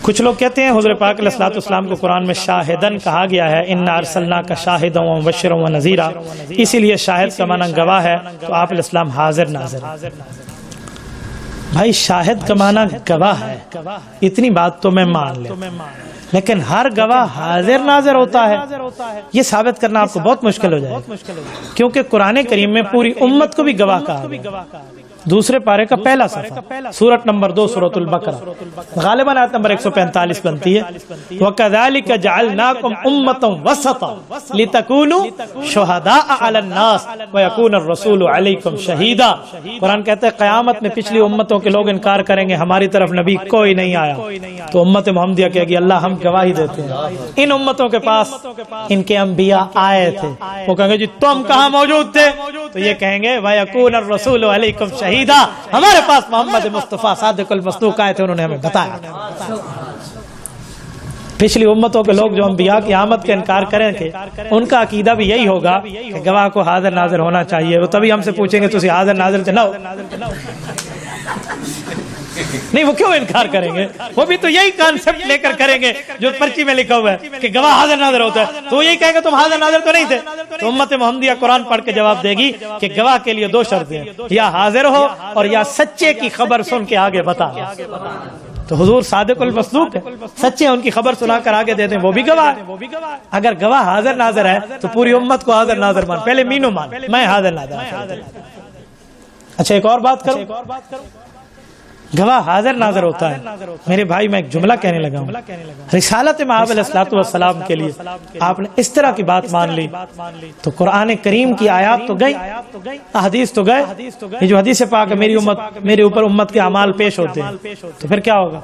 کچھ لوگ کہتے ہیں حضور پاک علیہ الصلوۃ والسلام کو قرآن میں شاہدن کہا گیا ہے, انا ارسلناک شاہدا ومبشرا ونذیرا, اسی لیے شاہد کا معنی گواہ ہے, تو آپ علیہ السلام حاضر ناظر. بھائی شاہد کا معنی گواہ ہے, اتنی بات تو میں مان لوں, لیکن ہر گواہ حاضر ناظر ہوتا ہے یہ ثابت کرنا آپ کو بہت مشکل ہو جائے گا, کیونکہ قرآن کریم میں پوری امت کو بھی گواہ کہا گیا. دوسرے پارے کا پہلا صفحہ سورت نمبر 2 سورۃ البقرہ, غالباً آیت نمبر 145 بنتی ہے. وَكَذَلِكَ جَعَلْنَاكُمْ أُمَّةً وَسَطًا لِتَكُونُوا شُهَدَاءَ عَلَى النَّاسِ وَيَكُونَ الرَّسُولُ عَلَيْكُمْ شَهِيدًا. قرآن کہتا ہے قیامت میں پچھلی امتوں کے لوگ انکار کریں گے, ہماری طرف نبی کوئی نہیں آیا, تو امت محمدیہ کہے گی اللہ ہم گواہی دیتے ہیں. ان امتوں کے پاس ان کے انبیاء آئے تھے, وہ کہیں گے جی تم کہاں موجود تھے, تو یہ کہیں گے وَيَكُونَ الرَّسُولُ عَلَيْكُمْ شَهِيدًا, ہمارے پاس محمد مصطفیٰ صادق المصدوق آئے تھے, انہوں نے ہمیں بتایا. پچھلی امتوں کے لوگ جو انبیاء کی آمد کا انکار کریں تھے, ان کا عقیدہ بھی یہی ہوگا کہ گواہ کو حاضر ناظر ہونا چاہیے. وہ تبھی ہم سے پوچھیں گے تسی حاضر ناظر تھے نہ ہو, نہیں وہ کیوں انکار کریں گے؟ وہ بھی تو یہی کانسیپٹ لے کر کریں گے جو پرچی میں لکھا ہوا ہے کہ گواہ حاضر ناظر ہوتا ہے, تو یہی کہے گا تم حاضر ناظر تو نہیں تھے. تو امت محمدیہ قرآن پڑھ کے جواب دے گی کہ گواہ کے لیے 2 شرطیں ہیں, یا حاضر ہو اور یا سچے کی خبر سن کے آگے بتا. تو حضور صادق المصدوق ہے, سچے ان کی خبر سنا کر آگے دیتے ہیں, وہ بھی گواہ ہے. اگر گواہ حاضر ناظر ہے تو پوری امت کو حاضر ناظر مان, پہلے مینو مان میں حاضر ناظر. اچھا ایک اور بات کروں, گواہ حاضر ناظر ہوتا ہے. میرے بھائی میں ایک جملہ کہنے لگا ہوں, رسالت مآب علیہ الصلوۃ والسلام کے لیے آپ نے اس طرح کی بات مان لی تو قرآن کریم کی آیات تو گئی, احادیث تو گئے. یہ جو حدیث پاک ہے میرے اوپر امت کے اعمال پیش ہوتے ہیں, تو پھر کیا ہوگا؟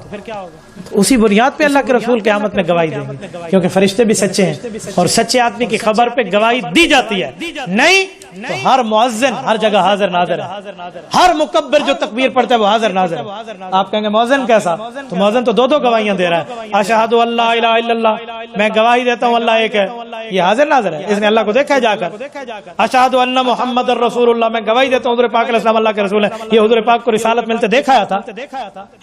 اسی بنیاد پہ اللہ کے رسول قیامت میں گواہی دیں گے, کیونکہ فرشتے بھی سچے ہیں اور سچے آدمی کی خبر پہ گواہی دی جاتی ہے. نہیں تو ہر مؤذن ہر جگہ حاضر ناظر ہے, ہر مکبر جو تکبیر پڑھتا ہے وہ حاضر ناظر ہے. آپ کہیں گے مؤذن کیسا؟ تو مؤذن تو 2 گواہیاں دے رہا ہے, اشہد ان لا الہ الا اللہ, میں گواہی دیتا ہوں اللہ ایک ہے, یہ حاضر ناظر ہے, اس نے اللہ کو دیکھا ہے جا کر. اشہد ان محمد الرسول اللہ, میں گواہی دیتا ہوں حضور پاک علیہ السلام اللہ کے رسول ہے, یہ حضور پاک کو رسالت ملتے دیکھا تھا.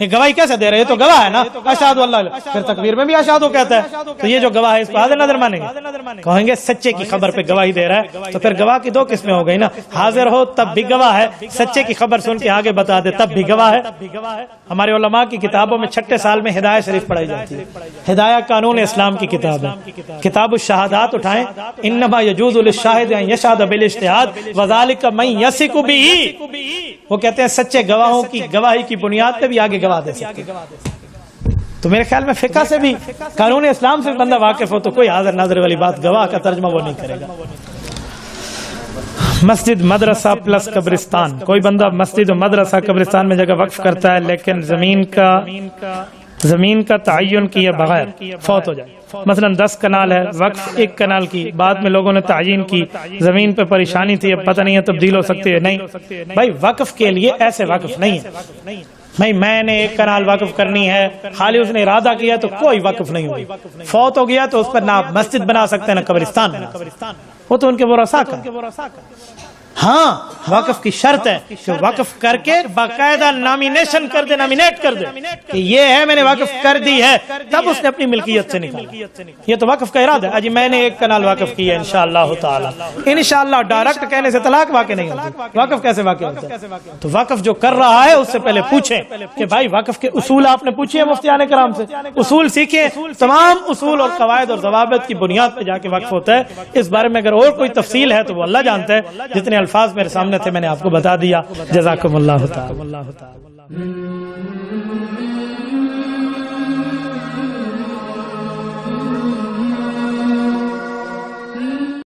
یہ گواہی کیسے دے رہے ہیں؟ تو گواہ ہے نا, اشہد اللہ, پھر تکبیر میں بھی اشہد کہتا ہے, تو یہ جو گواہ ہے اس کو حاضر ناظر مانیں گے؟ کہیں گے سچے کی خبر پہ گواہی دے رہا ہے. تو پھر گواہ کی 2 قسمیں ہو گئی نا, حاضر ہو تب بھی گواہ ہے, سچے کی خبر سن کے آگے بتا دے تب بھی گواہ ہے. ہمارے علماء کی کتابوں میں 6 سال میں ہدایہ شریف پڑھائی جاتی ہے. ہدایہ قانون اسلام کی کتاب ہے, کتاب الشہادات اٹھائیں, انما یجوز للشاہد ان یشہد بالاجتہاد وذلک من یثق بہ. وہ کہتے ہیں سچے گواہوں کی گواہی کی بنیاد پہ بھی آگے گواہ دے سکتے. تو میرے خیال میں فقہ سے بھی قانون اسلام سے بندہ واقف ہو تو کوئی حاضر ناظر والی بات گواہ کا ترجمہ وہ نہیں کرے گا. مسجد مدرسہ پلس قبرستان, کوئی بندہ مسجد و مدرسہ قبرستان میں جگہ وقف کرتا ہے لیکن زمین کا تعین کیے بغیر فوت ہو جائے, مثلا 10 کنال ہے, وقف 1 کنال کی, بعد میں لوگوں نے تعین کی, زمین پہ پریشانی تھی, اب پتہ نہیں ہے تبدیل ہو سکتی ہے. نہیں بھائی, وقف کے لیے ایسے وقف نہیں ہے بھائی میں نے 1 کنال وقف کرنی ہے, خالی اس نے ارادہ کیا تو کوئی وقف نہیں ہوگی. فوت ہو گیا تو اس پر نہ مسجد بنا سکتے نہ قبرستان بنا, وہ تو ان کے ورثاء کا. ہاں وقف کی شرط ہے کہ وقف کر کے باقاعدہ نامینیشن کر دے، نامینیٹ کر دے کہ یہ ہے میں نے وقف کر دی ہے، تب اس نے اپنی ملکیت سے نکالا۔ یہ تو وقف کا ارادہ ہے، اجی میں نے ایک کنال وقف کیا انشاءاللہ تعالی، انشاءاللہ ڈائریکٹ کہنے سے طلاق واقع نہیں ہوتی، وقف کیسے واقع ہوتا ہے؟ تو وقف جو کر رہا ہے اس سے پہلے پوچھیں کہ بھائی وقف کے اصول آپ نے پوچھے مفتیان کرام سے، اصول سیکھیں، تمام اصول اور قواعد اور ضوابط کی بنیاد پہ جا کے وقف ہوتا ہے۔ اس بارے میں اگر اور کوئی تفصیل ہے تو وہ اللہ جانتا ہے، جتنے الفاظ میرے سامنے تھے میں نے آپ کو بتا دیا۔ جزاکم اللہ تعالی۔